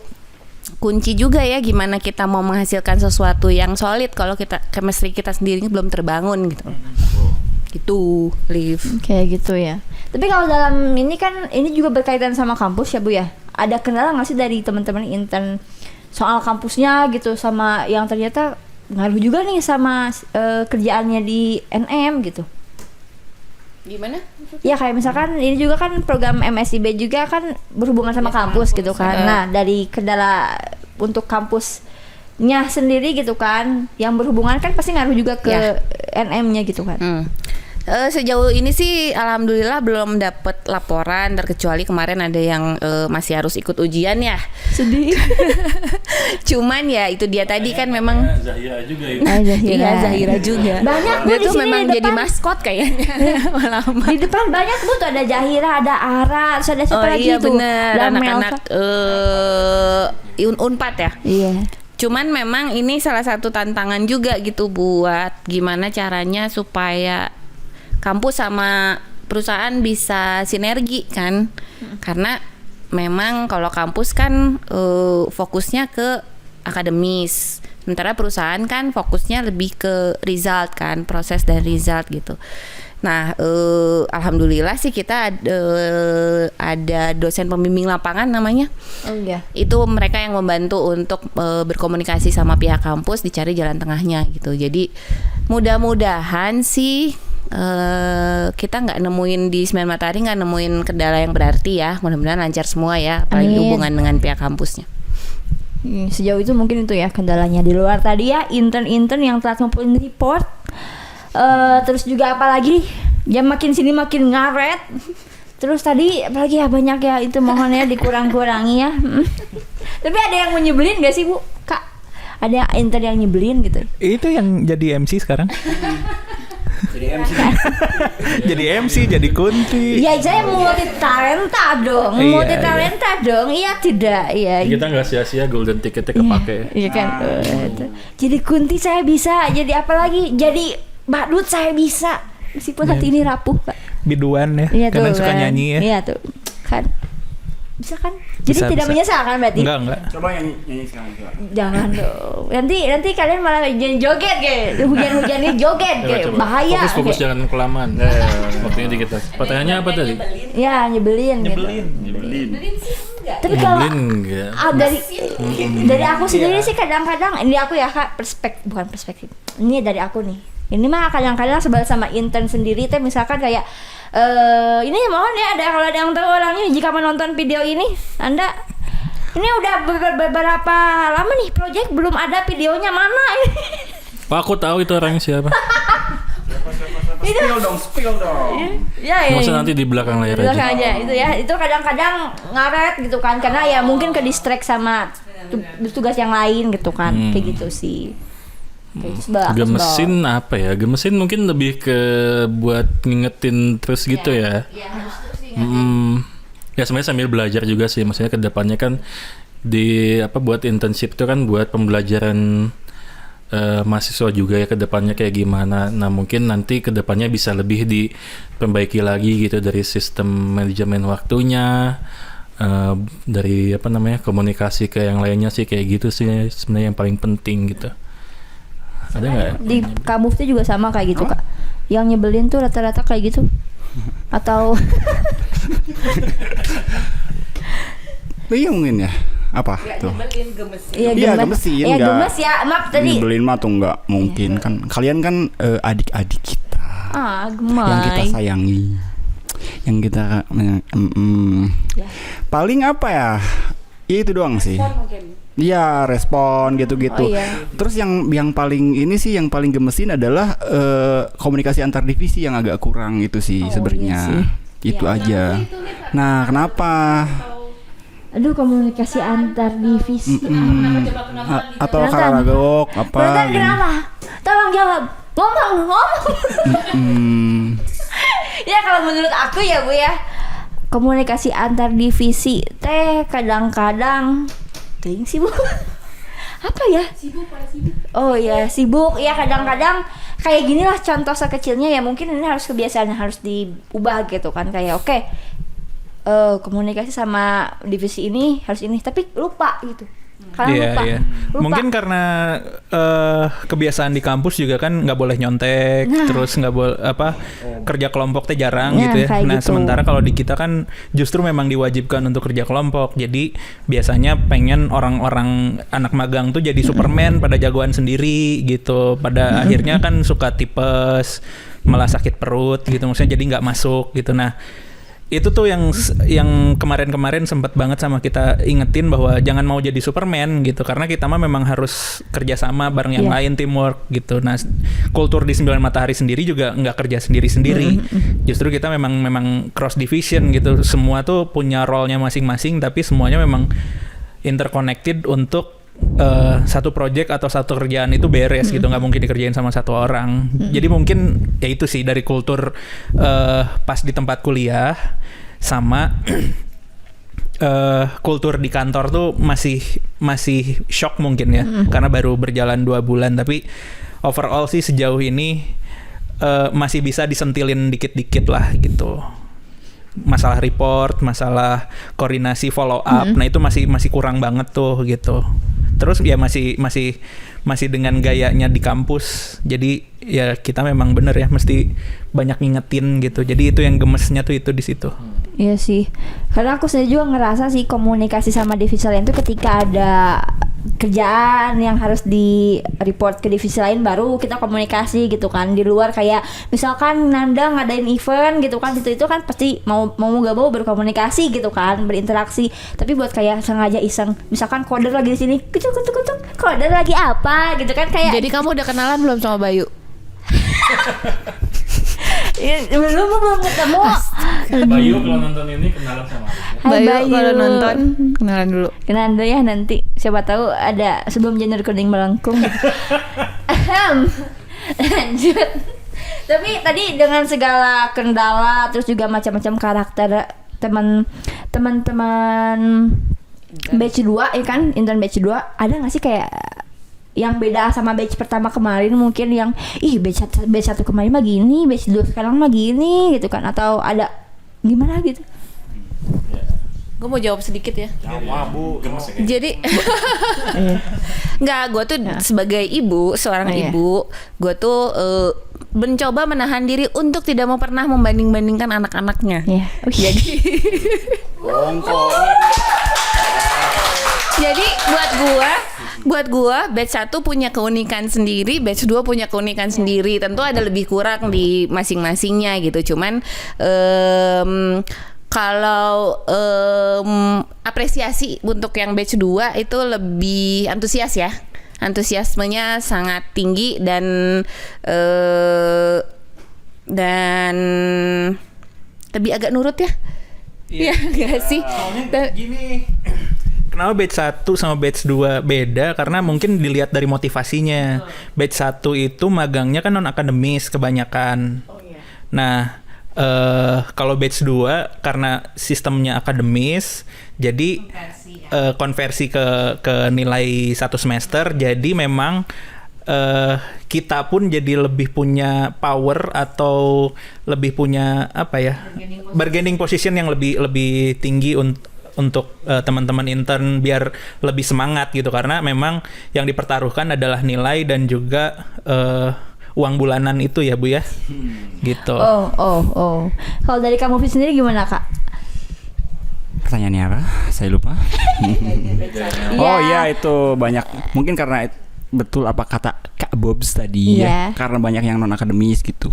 kunci juga ya gimana kita mau menghasilkan sesuatu yang solid kalau kita chemistry kita sendiri belum terbangun gitu. Gitu, Liv. Kayak gitu ya. Tapi kalau dalam ini kan ini juga berkaitan sama kampus ya, Bu ya. Ada kendala nggak sih dari teman-teman intern soal kampusnya gitu, sama yang ternyata ngaruh juga nih sama kerjaannya di NM gitu? Gimana? Ya kayak misalkan ini juga kan program MSIB juga kan berhubungan sama kampus gitu kan. Nah, dari kendala untuk kampusnya sendiri gitu kan, yang berhubungan kan pasti ngaruh juga ke Ya. NM-nya gitu kan. Sejauh ini sih alhamdulillah belum dapet laporan, terkecuali kemarin ada yang masih harus ikut ujian ya. Sedih. Cuman ya itu dia tadi kan memang Zahira juga ya. iya Zahira juga. Banyak, Bu, Dia di tuh sini memang di jadi depan. maskot kayaknya lama. Di depan banyak, Bu, tuh ada Zahira, ada Ara, terus ada siapa lagi Iya tuh? bener, Dan anak-anak Melka. Unpad ya. Iya. Cuman memang ini salah satu tantangan juga gitu buat gimana caranya supaya kampus sama perusahaan bisa sinergi kan, karena memang kalau kampus kan fokusnya ke akademis, sementara perusahaan kan fokusnya lebih ke result kan, proses dan result gitu. Nah, alhamdulillah sih kita ada dosen pembimbing lapangan namanya. Oh iya. Itu mereka yang membantu untuk berkomunikasi sama pihak kampus, dicari jalan tengahnya gitu. Jadi mudah-mudahan sih kita nggak nemuin di Sembilan Matahari, nggak nemuin kendala yang berarti ya. Mudah-mudahan lancar semua ya, apalagi Amin. hubungan dengan pihak kampusnya. Sejauh itu mungkin itu ya kendalanya. Di luar tadi ya intern-intern yang telah ngumpulin report. Terus juga apalagi jam makin sini makin ngaret. Terus tadi apalagi ya banyak ya, itu mohon ya dikurang-kurangi ya. Tapi ada yang mau nyebelin gak sih Bu? Kak, ada intern yang nyebelin gitu? Itu yang jadi MC sekarang. Jadi MC. Jadi MC, jadi Kunti. Ya saya multi talenta dong, Iya, multi talenta dong. Iya tidak, iya. Kita nggak sia-sia golden ticketnya kepake. Iya kan. Jadi Kunti saya bisa, jadi apa lagi? Jadi badut saya bisa. Meskipun hati ini rapuh, Kak. Biduan ya, Iya karena tuh, suka kan. nyanyi ya. Iya tuh. Kan. Bisa kan? Jadi Bisa, tidak bisa. menyesal kan berarti? Enggak. Coba nyanyi sekarang coba. Jangan dong. Nanti kalian malah joget kayak hujan-hujan ini joget kayak Coba. bahaya. Fokus kayak. jangan kelamaan. Waktunya dikit. Pertanyaannya apa tadi? Ya nyebelin gitu. Nyebelin. Tapi kalau Nyebelin enggak? dari aku sendiri sih kadang-kadang ini aku ya Kak, bukan perspektif. Ini dari aku nih. Ini mah kadang-kadang sebal sama intern sendiri teh, misalkan kayak ini mohon ya kalau ada yang tahu orangnya, jika menonton video ini Anda ini udah beberapa lama nih project belum ada videonya, mana ini? Pak, aku tahu itu orangnya siapa. Spill dong. Ya Nggak usah nanti di belakang layar Bilang aja. aja itu ya, itu kadang-kadang ngaret gitu kan, karena ya mungkin ke distract sama tugas yang lain gitu kan, kayak gitu sih. Kayak itu sebel, aku Gemesin apa ya? Gemesin mungkin lebih ke buat ngingetin terus gitu ya. Ya sebenarnya sambil belajar juga sih. Maksudnya ke depannya kan buat internship itu kan buat pembelajaran mahasiswa juga ya, ke depannya kayak gimana. Nah, mungkin nanti ke depannya bisa lebih diperbaiki lagi gitu, dari sistem manajemen waktunya, dari komunikasi ke yang lainnya sih, kayak gitu sih sebenarnya yang paling penting gitu. Ada nggak? di Kak Mufti juga sama kayak gitu Kak. Yang nyebelin tuh rata-rata kayak gitu. Atau Iya mungkin ya. Apa tuh? iya gemesin. Iya Nggak gemes ya, maaf tadi. Nyebelin mah tuh nggak mungkin kan. Kalian kan adik-adik kita yang kita Gemay. sayangi, yang kita paling apa ya? Ya itu doang sih. Iya, respon gitu-gitu. Oh, iya. Terus yang paling ini sih, yang paling gemesin adalah komunikasi antar divisi yang agak kurang itu sih sebenarnya. Itu aja. Nah, kenapa? Aduh, komunikasi antar divisi. Atau Nathan. karagok apa Nathan, gitu. kenapa? Tolong jawab. Ngomong. Ya kalau menurut aku ya Bu ya, komunikasi antar divisi teh kadang-kadang ting sih Bu. Apa ya? Oh ya, sibuk. Ya kadang-kadang kayak gini lah contoh sekecilnya ya, mungkin ini harus kebiasaan yang harus diubah gitu kan, kayak oke, komunikasi sama divisi ini harus ini, tapi lupa gitu. Kadang lupa. Lupa. Mungkin karena kebiasaan di kampus juga kan nggak boleh nyontek, terus nggak boleh kerja kelompok teh jarang Nah, gitu ya. kayak Nah gitu. sementara kalau di kita kan justru memang diwajibkan untuk kerja kelompok. Jadi biasanya pengen orang-orang anak magang tuh jadi Superman, pada jagoan sendiri gitu. Pada akhirnya kan suka tipes, malah sakit perut gitu. Maksudnya jadi nggak masuk gitu. Nah itu tuh yang kemarin-kemarin sempat banget sama kita ingetin bahwa jangan mau jadi Superman gitu, karena kita mah memang harus kerjasama bareng yang lain, teamwork gitu. Nah kultur di Sembilan Matahari sendiri juga nggak kerja sendiri-sendiri, justru kita memang cross division gitu, semua tuh punya role-nya masing-masing, tapi semuanya memang interconnected untuk satu project atau satu kerjaan itu beres gitu, nggak mungkin dikerjain sama satu orang. Jadi mungkin ya itu sih dari kultur pas di tempat kuliah sama kultur di kantor tuh masih shock mungkin ya, karena baru berjalan 2 bulan. Tapi overall sih sejauh ini masih bisa disentilin dikit-dikit lah gitu. Masalah report, masalah koordinasi follow up, nah itu masih kurang banget tuh gitu. Terus ya masih dengan gayanya di kampus. Jadi ya kita memang bener ya mesti banyak ngingetin gitu. Jadi itu yang gemesnya tuh itu di situ. Iya sih, karena aku sendiri juga ngerasa sih komunikasi sama divisi lain tuh ketika ada kerjaan yang harus di report ke divisi lain baru kita komunikasi gitu kan. Di luar kayak misalkan Nanda ngadain event gitu kan, itu kan pasti mau gak mau berkomunikasi gitu kan, berinteraksi. Tapi buat kayak sengaja iseng, misalkan koder lagi di sini, kucuk koder lagi apa gitu kan kayak. Jadi kamu udah kenalan belum sama Bayu? belum ketemu. Bayu kalau nonton ini kenalan sama aku. Hai Bayu kalau nonton kenalan dulu. Kenalan dulu ya nanti. Siapa tahu ada sebelum genre kuning melengkung. Lanjut. Tapi tadi dengan segala kendala terus juga macam-macam karakter teman-teman batch 2 ya kan, intern batch 2, ada nggak sih kayak yang beda sama batch pertama kemarin, mungkin yang batch 1 kemarin mah gini, batch 2 sekarang mah gini gitu kan, atau ada gimana gitu? Gue mau jawab sedikit ya. Jawab Bu. Jadi nggak, gue tuh sebagai ibu, seorang ibu, gue tuh mencoba menahan diri untuk tidak mau pernah membanding-bandingkan anak-anaknya. Jadi buat gua batch 1 punya keunikan sendiri, batch 2 punya keunikan sendiri. Tentu ada lebih kurang di masing-masingnya gitu. Cuman kalau apresiasi untuk yang batch 2 itu lebih antusias ya. Antusiasmenya sangat tinggi dan lebih agak nurut ya. Iya enggak sih? Gini, kenapa batch 1 sama batch 2 beda? Karena mungkin dilihat dari motivasinya. Batch 1 itu magangnya kan non-akademis kebanyakan. Nah, kalau batch 2 karena sistemnya akademis, jadi konversi ke nilai 1 semester, jadi memang kita pun jadi lebih punya power atau lebih punya apa ya, bargaining position yang lebih tinggi untuk teman-teman intern biar lebih semangat gitu, karena memang yang dipertaruhkan adalah nilai dan juga uang bulanan itu ya Bu ya, gitu. Oh. Kalau dari kamu sendiri gimana Kak? Pertanyaannya apa? Saya lupa. Oh iya, itu banyak. Mungkin karena betul apa kata Kak Bobs tadi ya, karena banyak yang non akademis gitu.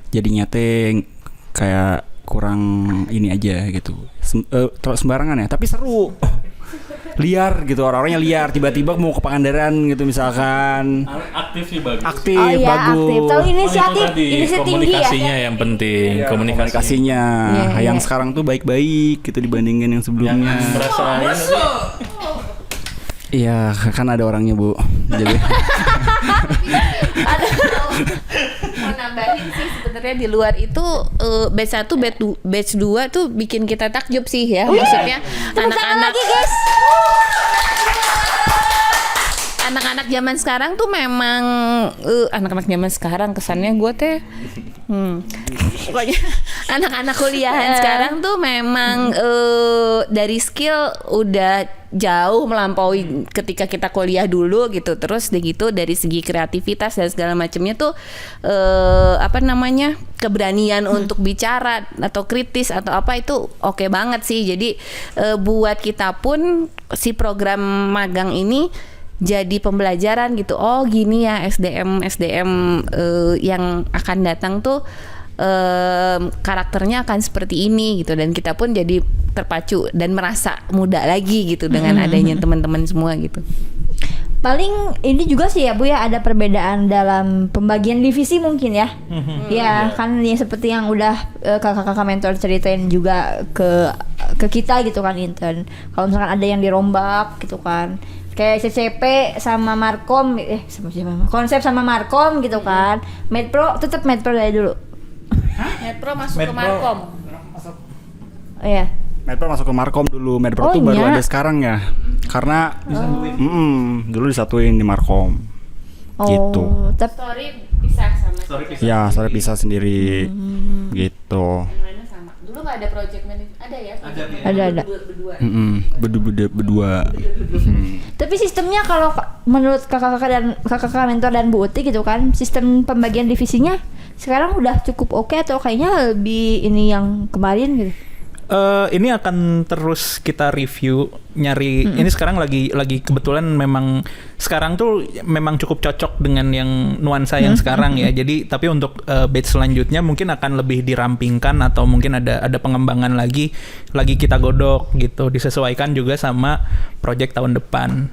Jadinya teh kayak kurang ini aja gitu. Terlalu sembarangan ya, tapi seru. Liar gitu, orang-orangnya liar, tiba-tiba mau ke Pangandaran gitu misalkan. Aktif sih bagus. Aktif, bagus. Aktif. Tahu inisiatif tinggi ya. Komunikasinya yang penting, komunikasinya. Yang sekarang tuh baik-baik gitu dibandingin yang sebelumnya. Iya, kan ada orangnya Bu. Jadi mau nambahin sih sebenarnya di luar itu batch 1, batch 2 tuh bikin kita takjub sih ya. Maksudnya anak-anak lagi, guys. Anak-anak zaman sekarang tuh memang anak-anak zaman sekarang kesannya gue teh pokoknya anak-anak kuliahan sekarang tuh memang dari skill udah jauh melampaui ketika kita kuliah dulu gitu. Terus gitu dari segi kreativitas dan segala macamnya tuh keberanian untuk bicara atau kritis atau apa itu oke banget sih. Jadi buat kita pun si program magang ini jadi pembelajaran gitu. Oh gini ya SDM yang akan datang tuh karakternya akan seperti ini gitu, dan kita pun jadi terpacu dan merasa muda lagi gitu dengan adanya teman-teman semua gitu. Paling ini juga sih ya Bu ya, ada perbedaan dalam pembagian divisi mungkin ya. Ya kan ya seperti yang udah kakak-kakak mentor ceritain juga ke kita gitu kan intern. Kalau misalkan ada yang dirombak gitu kan, kayak CCP sama Markom konsep sama Markom gitu kan. Medpro tetap Medpro dari dulu. Medpro masuk ke Markom. Oh iya. Medpro masuk ke Markom dulu. Medpro tuh baru ada sekarang ya. Karena dulu disatuin di Markom. Gitu. Tapi Story pisah sama Ya, sore pisah sendiri. Gitu. yang lainnya sama. Dulu nggak ada project manager, ada ya? ada. Berdua. Berdua. Tapi sistemnya kalau menurut kakak mentor dan Bu Uti gitu kan, sistem pembagian divisinya sekarang udah cukup oke atau kayaknya lebih ini yang kemarin gitu? Ini akan terus kita review, nyari. Ini sekarang lagi kebetulan memang sekarang tuh memang cukup cocok dengan yang nuansa yang sekarang ya. Jadi tapi untuk batch selanjutnya mungkin akan lebih dirampingkan atau mungkin ada pengembangan lagi kita godok gitu, disesuaikan juga sama project tahun depan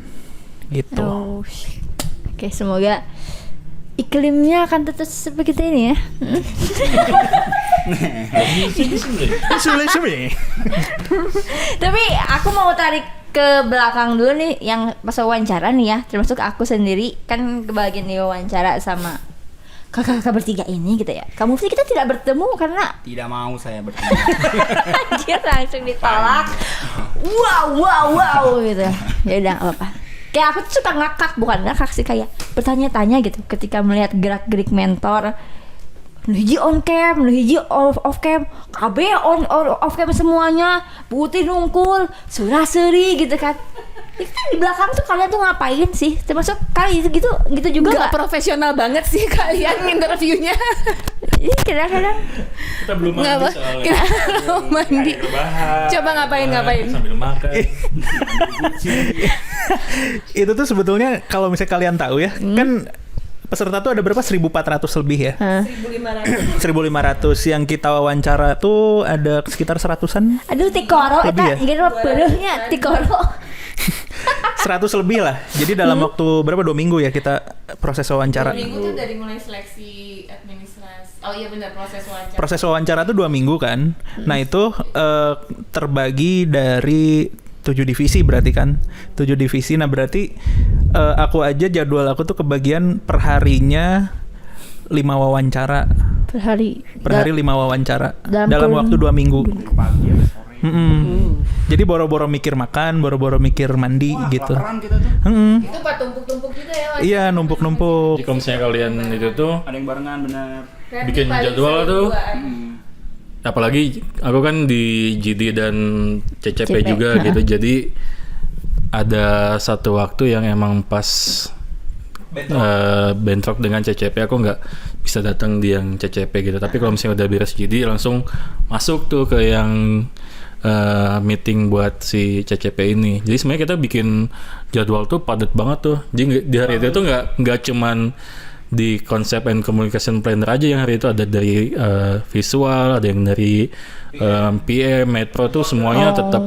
gitu. Oh, oke, semoga iklimnya akan tetap seperti ini ya. Tapi aku mau tarik ke belakang dulu nih, yang pas wawancara nih ya, termasuk aku sendiri kan kebagian diwawancara sama kakak-kakak bertiga ini gitu ya. Kamu sih kita tidak bertemu karena Tidak mau saya bertemu. anjir langsung ditolak. Wow gitu. Ya udah nggak apa-apa. Kayak aku tuh suka ngakak sih, kayak bertanya-tanya gitu ketika melihat gerak-gerik mentor. Nu hiji on cam, nu hiji off cam, KB on off cam semuanya, putih nungkul, surah-seri gitu kan. Itu di belakang tuh kalian tuh ngapain sih? Termasuk kali gitu juga Nggak nggak? profesional banget sih kalian interviewnya. Ih, kadang-kadang Kita belum Nggak apa? Kita belum mandi. Coba ngapain? Sambil makan. Itu tuh sebetulnya kalau misalnya kalian tahu ya, kan peserta tuh ada berapa? 1.400 lebih ya. 1.500 yang kita wawancara tuh ada sekitar 100-an. aduh tikoro Lebih eta ya? gitu peuleuhnya tikoro. 100 lebih lah. Jadi dalam waktu berapa? 2 minggu ya kita proses wawancara. 2 minggu tuh dari mulai seleksi administrasi. Oh iya benar, proses wawancara. Proses wawancara tuh 2 minggu kan. Nah itu terbagi dari 7 divisi berarti kan. 7 divisi. Nah berarti aku aja jadwal aku tuh kebagian per harinya 5 wawancara. Per hari. Per hari 5 wawancara. dalam Dalam kurun- waktu 2 minggu. Jadi boro-boro mikir makan, boro-boro mikir mandi gitu. Kita tuh. Itu pak tumpuk-tumpuk juga ya. Wak? Iya, numpuk-numpuk. Jadi kalau misalnya kalian itu tuh Ada yang barengan benar. Verdi bikin paling jadwal sering tuh. duaan. Apalagi aku kan di GD dan CCP CP, juga gitu. Jadi ada satu waktu yang emang pas bentrok dengan CCP, aku nggak bisa datang di yang CCP gitu. Tapi kalau misalnya udah beres GD langsung masuk tuh ke yang meeting buat si CCP ini. Jadi sebenarnya kita bikin jadwal tuh padat banget tuh. Jadi di hari itu tuh nggak cuman di konsep and communication planner aja yang hari itu, ada dari visual, ada yang dari PM, Metro tuh semuanya tetap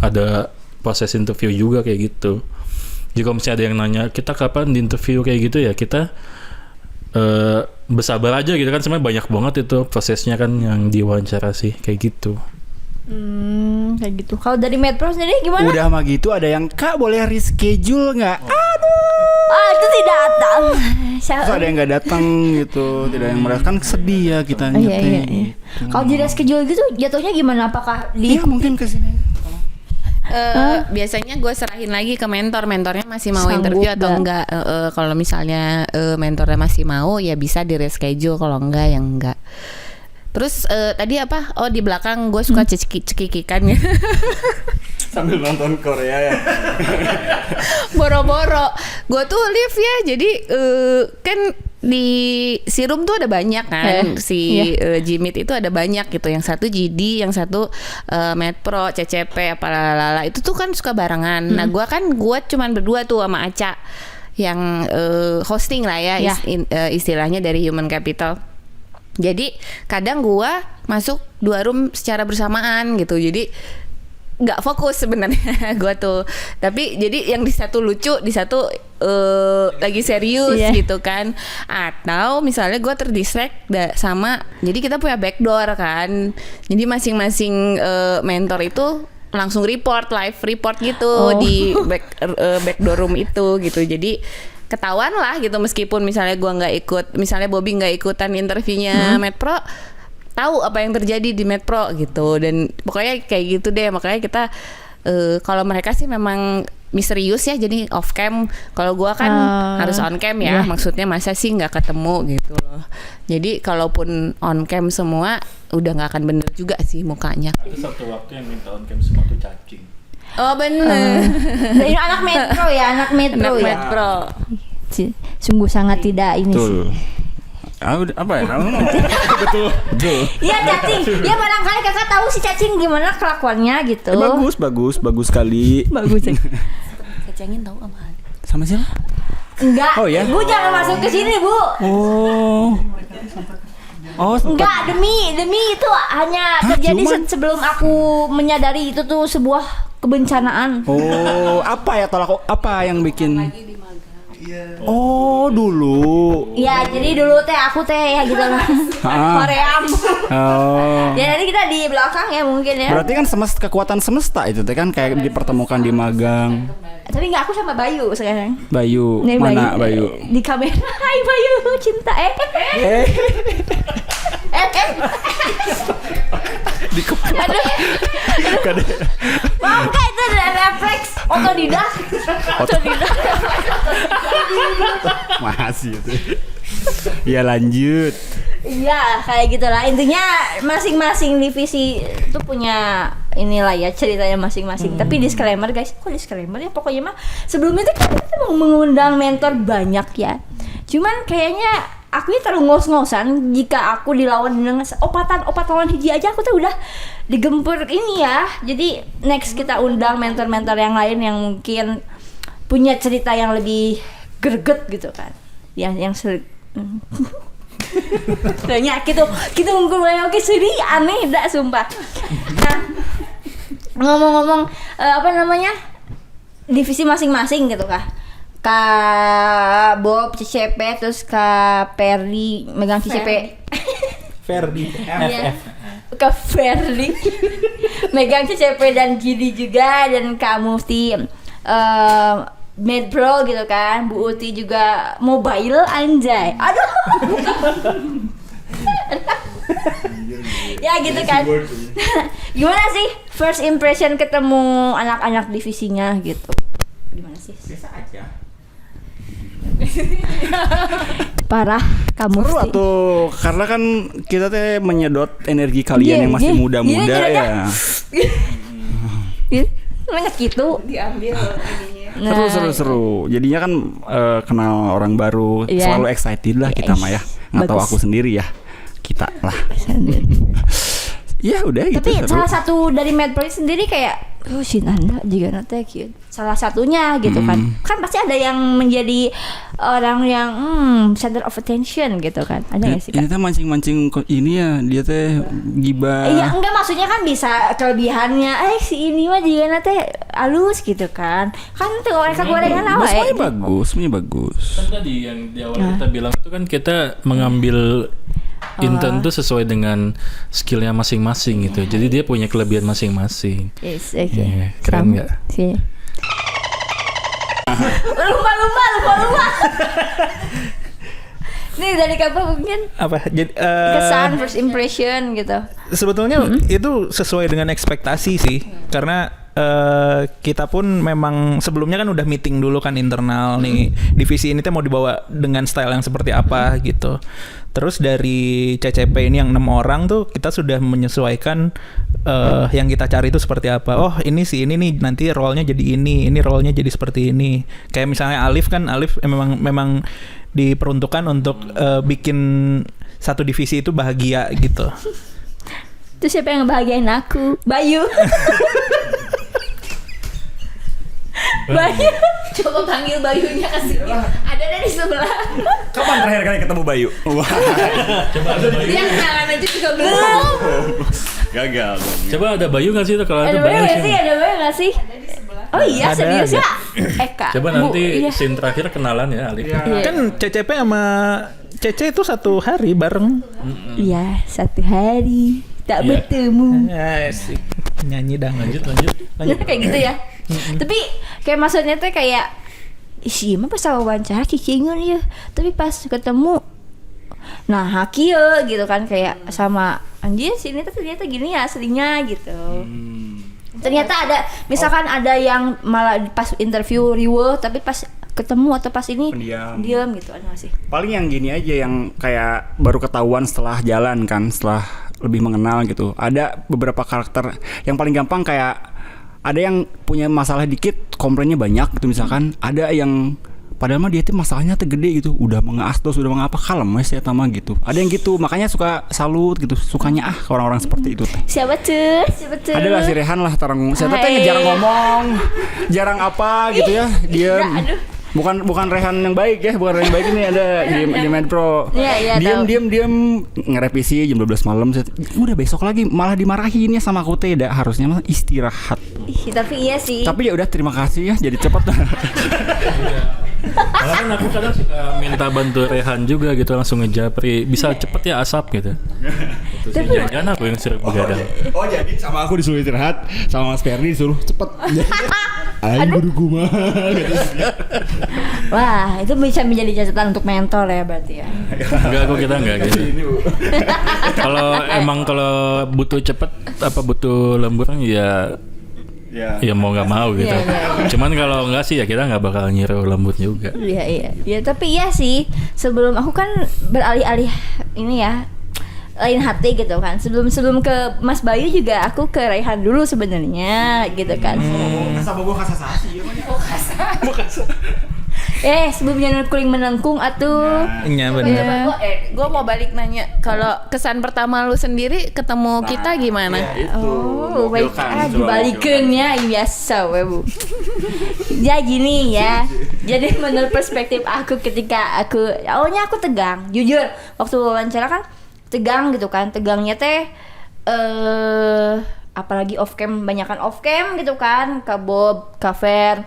ada proses interview juga kayak gitu. Jadi kalau misalnya ada yang nanya kita kapan di interview kayak gitu ya, kita bersabar aja gitu kan, sebenarnya banyak banget itu prosesnya kan yang diwawancara sih kayak gitu. Kayak gitu. Kalau dari Medpro sendiri gimana? Udah mah gitu, ada yang Kak boleh reschedule nggak? Itu tidak datang. Terus ada yang nggak datang gitu, tidak yang mereka kan sedih ya kita Iya. Kalau di reschedule gitu jatuhnya gimana? Apakah di Iya mungkin ke sini. Biasanya gue serahin lagi ke mentornya masih mau Sanggup interview atau nggak? enggak. Kalau misalnya mentornya masih mau ya bisa di reschedule, kalau enggak ya enggak. Terus tadi apa? Oh di belakang gue suka cekikikan ya. Sambil nonton Korea ya. Boro-boro. Gue tuh live ya. Jadi kan di Serum tuh ada banyak kan. Jimit itu ada banyak gitu. Yang satu GD, yang satu Medpro, CCP, apalalala. Itu tuh kan suka barengan. Nah gue cuman berdua tuh sama Aca yang hosting lah ya, istilahnya dari Human Capital. Jadi kadang gua masuk 2 room secara bersamaan gitu. Jadi nggak fokus sebenarnya gua tuh. Tapi jadi yang di satu lucu, di satu lagi serius gitu kan. Atau misalnya gua terdistract sama, jadi kita punya backdoor kan. Jadi masing-masing mentor itu langsung live report gitu di backdoor room itu gitu. Jadi ketahuan lah gitu, meskipun misalnya gua nggak ikut, misalnya Bobby nggak ikutan interviewnya Medpro, tahu apa yang terjadi di Medpro gitu. Dan pokoknya kayak gitu deh. Makanya kita kalau mereka sih memang misterius ya, jadi off cam. Kalau gua kan harus on cam ya. Iya. Maksudnya masa sih nggak ketemu gitu loh. Jadi kalaupun on cam semua udah nggak akan bener juga sih mukanya. Ada satu waktu yang minta on cam semua tuh cacing. Oh bener. Ini anak metro ya, anak metro Anak ya. metro. Sungguh sangat tidak ini sih. Betul. Apa ya? Betul. Iya cacing. Ya barangkali kakak tahu si cacing gimana kelakuannya gitu. Bagus sekali. Bagus sih. Kecengin tahu apa? Sama siapa? Enggak. Oh, ya? Bu jangan masuk ke sini, Bu. Oh, Enggak, demi itu hanya terjadi sebelum aku menyadari itu tuh sebuah kebencanaan. Oh, apa ya tolak apa yang bikin? Oh, dulu. Ya, jadi dulu teh aku teh ya gitu lah. Koream. Oh. Ya nanti kita di belakang ya mungkin ya. Berarti kan kekuatan semesta itu teh kan kayak dipertemukan di magang. Tapi enggak, aku sama Bayu sekarang. Bayu, Nih, mana Bayu? Di kamera. Hai Bayu, cinta Aduh. Maaf kak, itu ada refleks otodidak. Masih itu. Ya lanjut. Iya, kayak gitulah. Intinya masing-masing divisi itu punya inilah ya ceritanya masing-masing. Tapi disclaimer guys, kok disclaimer ya? Pokoknya mah sebelumnya tuh kita mau mengundang mentor banyak ya. Cuman kayaknya aku ini terlalu ngos-ngosan jika aku dilawan dengan opat lawan hiji aja aku tuh udah digempur ini ya. Jadi next kita undang mentor-mentor yang lain yang mungkin punya cerita yang lebih greget gitu kan. Yang kayaknya gitu unggul oke sedih aneh dah sumpah. Nah, ngomong-ngomong apa namanya divisi masing-masing gitu kah? Kak Bob CCP terus Kak Perli megang CCP. Ferdi. Iya. Kak Ferli megang CCP dan Gidi juga, dan Kak Mufti Medpro gitu kan, Bu Uti juga mobile anjay. Aduh. Ya gitu kan. Gimana sih first impression ketemu anak-anak divisinya gitu? Gimana sih? Biasa aja. Parah kamu Seru sih. tuh, karena kan kita teh menyedot energi kalian yang masih muda-muda ya. Banget gitu. Diambil ininya. Seru. Jadinya kan kenal orang baru, Iya. selalu excited lah kita mah ya. Nggak tahu Bagus. aku sendiri ya. Kita lah. Ya udah gitu. Tapi seru. salah satu dari Medpro sendiri kayak sin Anda juga nanti cute. Salah satunya gitu kan. Kan pasti ada yang menjadi orang yang center of attention gitu kan. Ada nggak sih Ini Kak? teh mancing ini ya, dia teh gibah. Iya enggak, maksudnya kan bisa kelebihannya si ini mah juga nanti halus gitu kan. Kan tuh mereka gorengan awal Semuanya bagus. Kan tadi yang di awal kita bilang itu kan kita mengambil intern tuh sesuai dengan skillnya masing-masing gitu. Jadi dia punya kelebihan masing-masing. Yes, oke. Iya, keren nggak? Sih. Lumba. Nih dari kapan mungkin Apa? Jadi kesan first impression gitu. sebetulnya itu sesuai dengan ekspektasi sih, karena kita pun memang sebelumnya kan udah meeting dulu kan internal nih, divisi ini tuh mau dibawa dengan style yang seperti apa gitu. Terus dari CCP ini yang 6 orang tuh kita sudah menyesuaikan yang kita cari itu seperti apa. Oh ini nih nanti role-nya jadi ini role-nya jadi seperti ini. Kayak misalnya Alif memang diperuntukkan untuk bikin satu divisi itu bahagia gitu. Terus siapa yang ngebahagiain aku? Bayu. Bayu. Coba panggil Bayunya ke sini. Ada di sebelah. Kapan terakhir kali ketemu Bayu? Wah, Dia kenalan aja juga belum. gagal. Coba ada Bayu nggak sih itu kalau Ada ada Bayu Bayu nggak sih? sih? Ada Bayu nggak sih? Oh iya, Ada, serius ada. ya? Kak. Coba Bu, nanti iya. scene terakhir kenalan ya Alif. Iya. Kan CCP sama Cece itu satu hari bareng. Iya, satu hari tak Iya. bertemu. Asik. Nyanyi dah. Lanjut. Kayak gitu ya. Tapi kayak maksudnya tuh kayak isi mah pas wawancara kicingun ya. Tapi pas ketemu nah hakieu gitu kan kayak sama anjir sini tuh ternyata gini ya aslinya gitu. Ternyata ada, misalkan ada yang malah pas interview riweuh tapi pas ketemu atau pas ini Pendiam. diam gitu, ada nggak sih? Paling yang gini aja yang kayak baru ketahuan setelah jalan kan, setelah lebih mengenal gitu. Ada beberapa karakter yang paling gampang kayak ada yang punya masalah dikit, komplainnya banyak gitu misalkan. Ada yang padahal mah dia tuh masalahnya tuh gede gitu, udah mengasdos, udah mengapa kalem ya sama gitu. Ada yang gitu, makanya suka salut gitu, sukanya orang-orang seperti itu teh. Siapa tuh? Siapa tuh? Ada lah si Rehan lah tarang, saya teh Hai. jarang ngomong, jarang apa gitu ya. Dia Aduh. bukan Rehan yang baik ya, bukan Rehan yang baik ini ada di Medpro. Iya, tahu. Diam ngerevisi jam 12 malam. Udah besok lagi malah dimarahin ya sama aku teh, harusnya mah istirahat. Ih, tapi iya sih. Tapi ya udah terima kasih ya, jadi cepat. Malah kan aku kadang suka minta bantu Rehan juga gitu, langsung ngejapri, bisa cepet ya asap gitu. Terus jangan aku yang sering begadang. Oh jadi sama aku disuruh istirahat, sama Mas Ferdi disuruh cepet. Ayo guru guma. Wah, itu bisa menjadi catatan untuk mentor ya berarti ya. Enggak, kok kita enggak gitu. Kalau butuh cepet apa butuh lemburan ya mau nggak mau gitu. Iya. Cuman kalau enggak sih ya kita nggak bakal nyiru lembut juga. Iya. Ya tapi iya sih, sebelum aku kan beralih-alih ini ya, lain hati gitu kan. Sebelum ke Mas Bayu juga aku ke Raihan dulu sebenarnya gitu kan. Sama gua kasasasi ya. Sebelumnya kuling menengkung atuh. Iya benar. Gue mau balik nanya, kalau kesan pertama lu sendiri ketemu kita gimana? Oh, baik dibalikinnya biasa we Bu. Ya gini ya. Jadi menurut perspektif aku ketika awalnya aku tegang. Jujur, waktu wawancara kan tegang gitu kan. Tegangnya teh apalagi off cam, banyakan off cam gitu kan. Kak Bob, Kak Fer,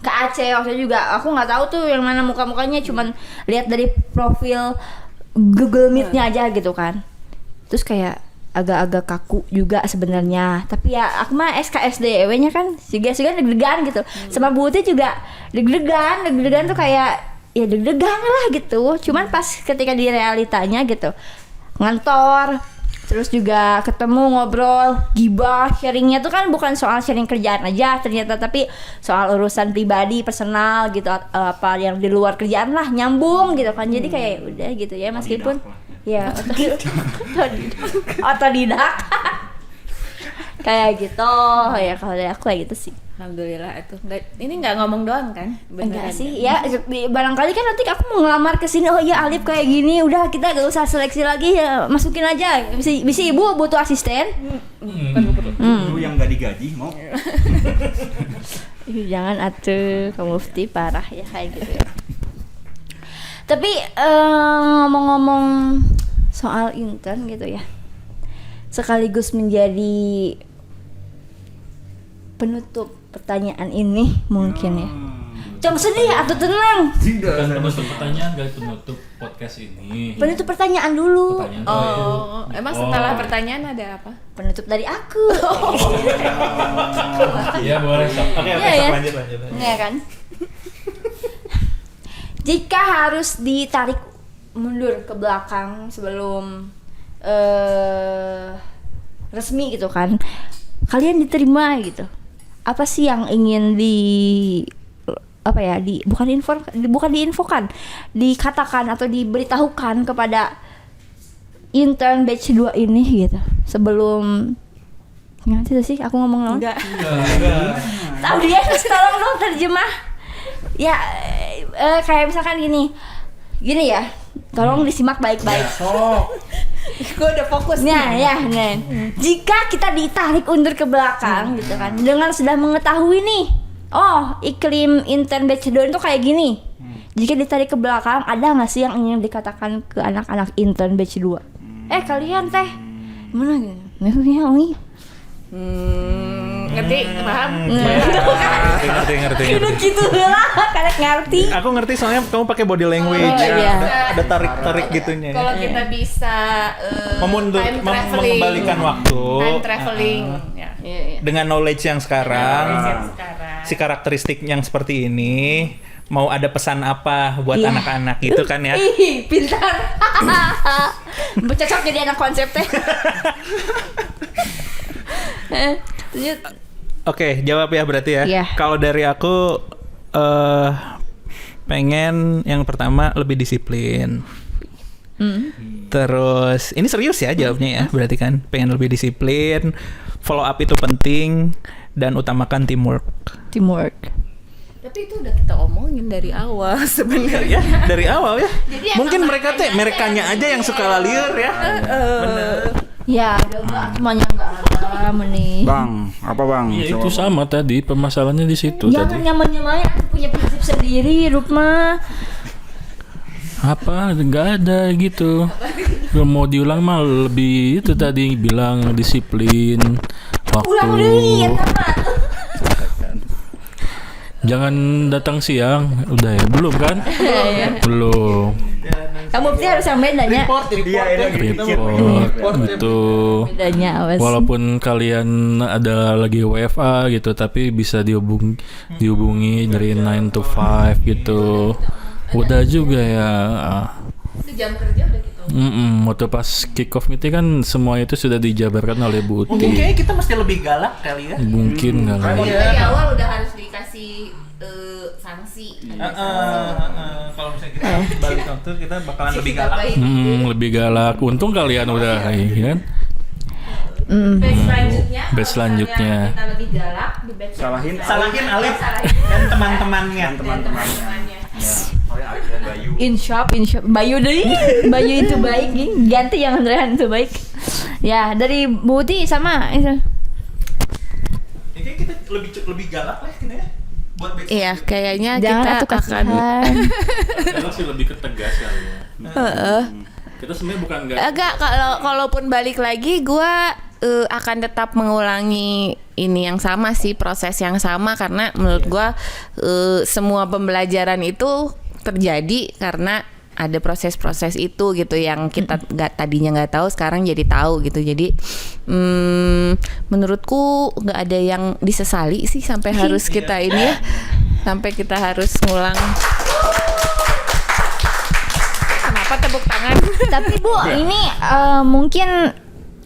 Kak Aceh waktu itu juga aku nggak tahu tuh yang mana muka-mukanya, cuman lihat dari profil Google Meet-nya aja gitu kan. Terus kayak agak-agak kaku juga sebenarnya. Tapi ya aku mah SKSDW-nya kan juga deg-degan gitu. Sama Bu Uti juga deg-degan tuh kayak ya deg-degan lah gitu. Cuman pas ketika di realitanya gitu, ngantor, terus juga ketemu ngobrol, gibah, sharingnya tuh kan bukan soal sharing kerjaan aja ternyata, tapi soal urusan pribadi, personal gitu, apa yang di luar kerjaan lah, nyambung gitu kan. Jadi kayak udah gitu ya, meskipun ya otodidak kayak gitu ya. Kalau dari aku kayak gitu sih. Alhamdulillah itu. Ini nggak ngomong doang kan? Enggak sih, ya barangkali kan nanti aku mau ngelamar ke sini, oh iya Alif kayak gini, udah kita gak usah seleksi lagi ya, masukin aja. Bisa Ibu butuh asisten. Lu yang gak digaji mau? Jangan atuh, kamu Mufti parah ya kayak gitu ya. Tapi ngomong-ngomong soal intern gitu ya, sekaligus menjadi penutup pertanyaan ini mungkin ya. Cong sedih atau tenang? Kan penutup pertanyaan gak penutup podcast ini. Penutup pertanyaan dulu. Emang setelah pertanyaan ada apa? Penutup dari aku. Iya boleh. Oke, Iya, ya. lanjut. Iya kan? Jika harus ditarik mundur ke belakang sebelum resmi gitu kan, kalian diterima gitu, apa sih yang ingin bukan diinfokan, dikatakan atau diberitahukan kepada intern batch 2 ini gitu sebelum ngerti sih aku ngomong Enggak. tahu dia tolong dong terjemah ya. Kayak misalkan gini ya, tolong disimak baik-baik. Gue udah fokus Nah. Jika kita ditarik undur ke belakang gitu kan, dengan sudah mengetahui nih, oh iklim intern batch 2 itu kayak gini. Jika ditarik ke belakang, ada nggak sih yang ingin dikatakan ke anak-anak intern batch 2? Kalian teh gimana gitu? Ngerti? Paham? Ngerti. Gitu lah, kalian ngerti. Aku ngerti soalnya kamu pakai body language. Iya. Ada tarik-tarik gitunya. Kalau kita bisa mengembalikan waktu. Time traveling. Ya. Dengan knowledge yang sekarang, Sekarang. si karakteristik yang seperti ini, mau ada pesan apa buat Iya. anak-anak gitu kan ya? Ih, pintar. Cocok jadi anak konsep teh. Oke, jawab ya berarti ya. Iya. Kalau dari aku pengen yang pertama lebih disiplin. Terus ini serius ya jawabnya ya. Berarti kan pengen lebih disiplin, follow up itu penting dan utamakan teamwork. Tapi itu udah kita omongin dari awal sebenarnya. Ya, dari awal ya. Mungkin mereka merekanya aja yang suka laliur ya. Bener. Ya, udah semuanya enggak ada menih. Bang, apa bang? Ya itu sama tadi permasalahannya di situ Jangan tadi. nyaman-nyamain, aku punya prinsip sendiri, Rupma. Apa nggak ada gitu. Kalau mau diulang mah lebih itu tadi bilang disiplin waktu. Ulang dulu ya, teman. Jangan datang siang. Udah ya, belum kan? Belum. Kamu pasti harus yang bedanya. Report gitu. Bedanya awas. Walaupun kalian ada lagi WFA gitu, tapi bisa dihubungi dari 9 to 5 gitu. Udah juga ya. Itu jam kerja udah gitu. Waktu pas kick off meeting kan semua itu sudah dijabarkan oleh Bu Mungkin Uti. kayaknya kita mesti lebih galak kali ya. Mungkin nggak lah. Dari awal udah harus dikasih sanksi. Kalau misalnya kita balik waktu kita bakalan lebih galak. Lebih galak. Untung kalian udah kan. Batch selanjutnya. Kita lebih galak di batch Salahin Alif dan teman-temannya. In shop. Bayu deh. Bayu itu baik, ganti yang Rehan itu baik. Ya, dari Buti sama itu. Ya, kayak kita lebih galak lah kita ya. Buat back. Iya, kayaknya Jangan kita atuh akan kasihan. Kalau sih lebih ketegas kali ya. Kita sebenarnya bukan agak kalaupun balik lagi gua akan tetap mengulangi ini yang sama sih, proses yang sama, karena menurut gua semua pembelajaran itu terjadi karena ada proses-proses itu gitu yang kita tadinya nggak tahu, sekarang jadi tahu gitu. Jadi menurutku nggak ada yang disesali sih sampai harus kita ini ya, sampai kita harus ngulang. Kenapa tepuk tangan? Tapi Bu, ini mungkin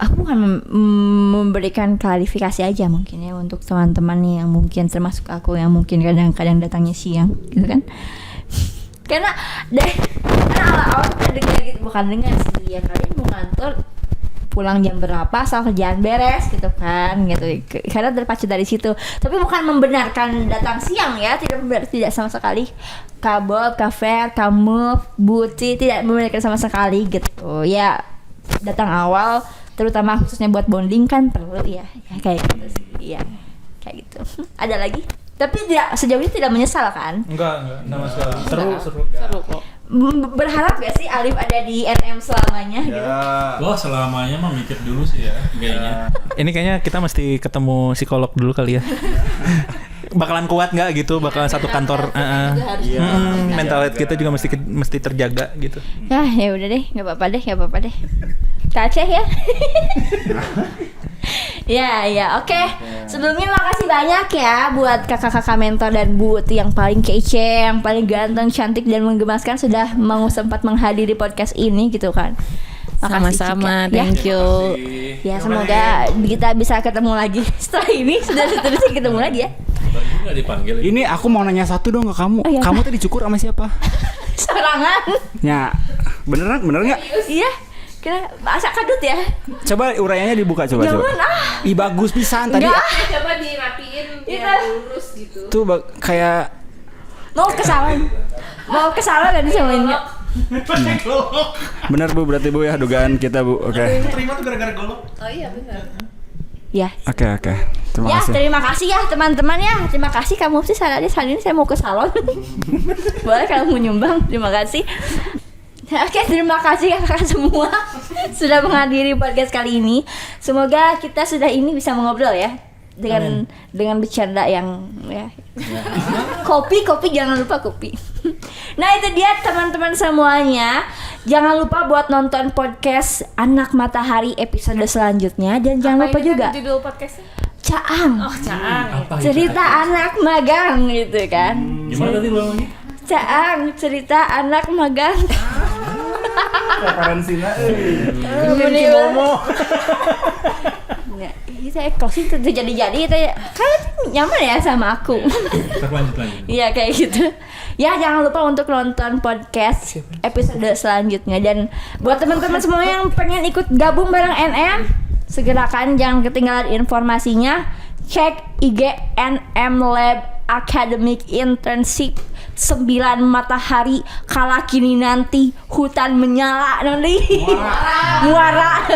aku akan memberikan klarifikasi aja mungkin ya untuk teman-teman nih yang mungkin termasuk aku yang mungkin kadang-kadang datangnya siang gitu kan. Karena awal-awal tuh dengar gitu, bukan dengar sih ya, kalian mau ngantor pulang jam berapa asal kerjaan beres gitu kan gitu. Karena terpacu dari situ. Tapi bukan membenarkan datang siang ya, tidak sama sekali. Kabel, Kafer, kamu, Buti tidak membenarkan sama sekali gitu. Ya datang awal, terutama khususnya buat bonding kan perlu ya kayak gitu sih. Ya kayak gitu. Ada lagi? Tapi sejauh ini tidak menyesal kan? Enggak sama sekali. Seru. kok. Berharap gak sih Alif ada di NM selamanya gitu? Wah, selamanya mah mikir dulu sih ya kayaknya. Ini kayaknya kita mesti ketemu psikolog dulu kali ya. Bakalan kuat nggak gitu? Bakalan satu kantor. Mental health kita juga mesti terjaga gitu. Ya udah deh, nggak apa-apa deh. Kaceh ya. Ya, oke. Sebelumnya makasih banyak ya buat kakak-kakak mentor dan Bu Uti yang paling kece, yang paling ganteng, cantik dan menggemaskan sudah mau sempat menghadiri podcast ini gitu kan. Makasih Sama-sama, juga. thank you. Ya semoga kita bisa ketemu lagi setelah ini, sudah seterusnya ketemu lagi ya. Nggak dipanggil. Ini aku mau nanya satu dong ke kamu. Oh, iya, Kamu apa? tadi cukur sama siapa? Sorangan. Ya, bener nggak? Iya. Kira masa kadut ya? Coba uraiannya dibuka coba. Jangan Ih bagus pisan tadi. Enggak. Coba dirapiin biar lurus gitu. Tuh kayak Mau ke salon tadi sama ini. bener Bu, berarti Bu ya dugaan kita Bu. Oke. Terima tuh gara-gara golok. Oh iya benar. Ya. Oke. Terima Ya, kasih. terima kasih ya teman-teman ya. Terima kasih kamu sih hari ini saya mau ke salon. Boleh kamu nyumbang. Terima kasih. Oke, terima kasih kakak semua sudah menghadiri podcast kali ini. Semoga kita sudah ini bisa mengobrol ya dengan bercanda yang ya. Kopi jangan lupa kopi. Nah, itu dia teman-teman semuanya. Jangan lupa buat nonton podcast Anak Matahari episode selanjutnya dan jangan lupa juga Judul podcastnya? Caang. Oh, Caang. Cerita anak magang gitu kan. Gimana tadi ulangannya? Caang, cerita anak magang. Referensinya Ini Kita closing terjadi-jadi itu ya. Kalian nyaman ya sama aku. Lanjut. Iya kayak gitu. Ya jangan lupa untuk nonton podcast episode selanjutnya. Dan buat teman-teman semua yang pengen ikut gabung bareng NM, segerakan, jangan ketinggalan informasinya. Cek IG NM Lab Academic Internship 9 matahari kala kini nanti hutan menyala nanti. Muara.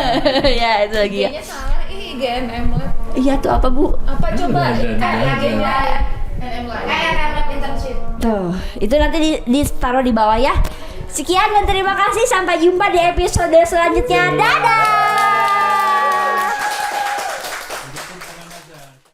Ya itu lagi ya. Kayaknya salah ini GNM Lab. Iya tuh apa Bu? Apa coba? Agenda NM Lab. internship. Tuh, itu nanti ditaruh di bawah ya. Sekian dan terima kasih, sampai jumpa di episode selanjutnya. Dadah.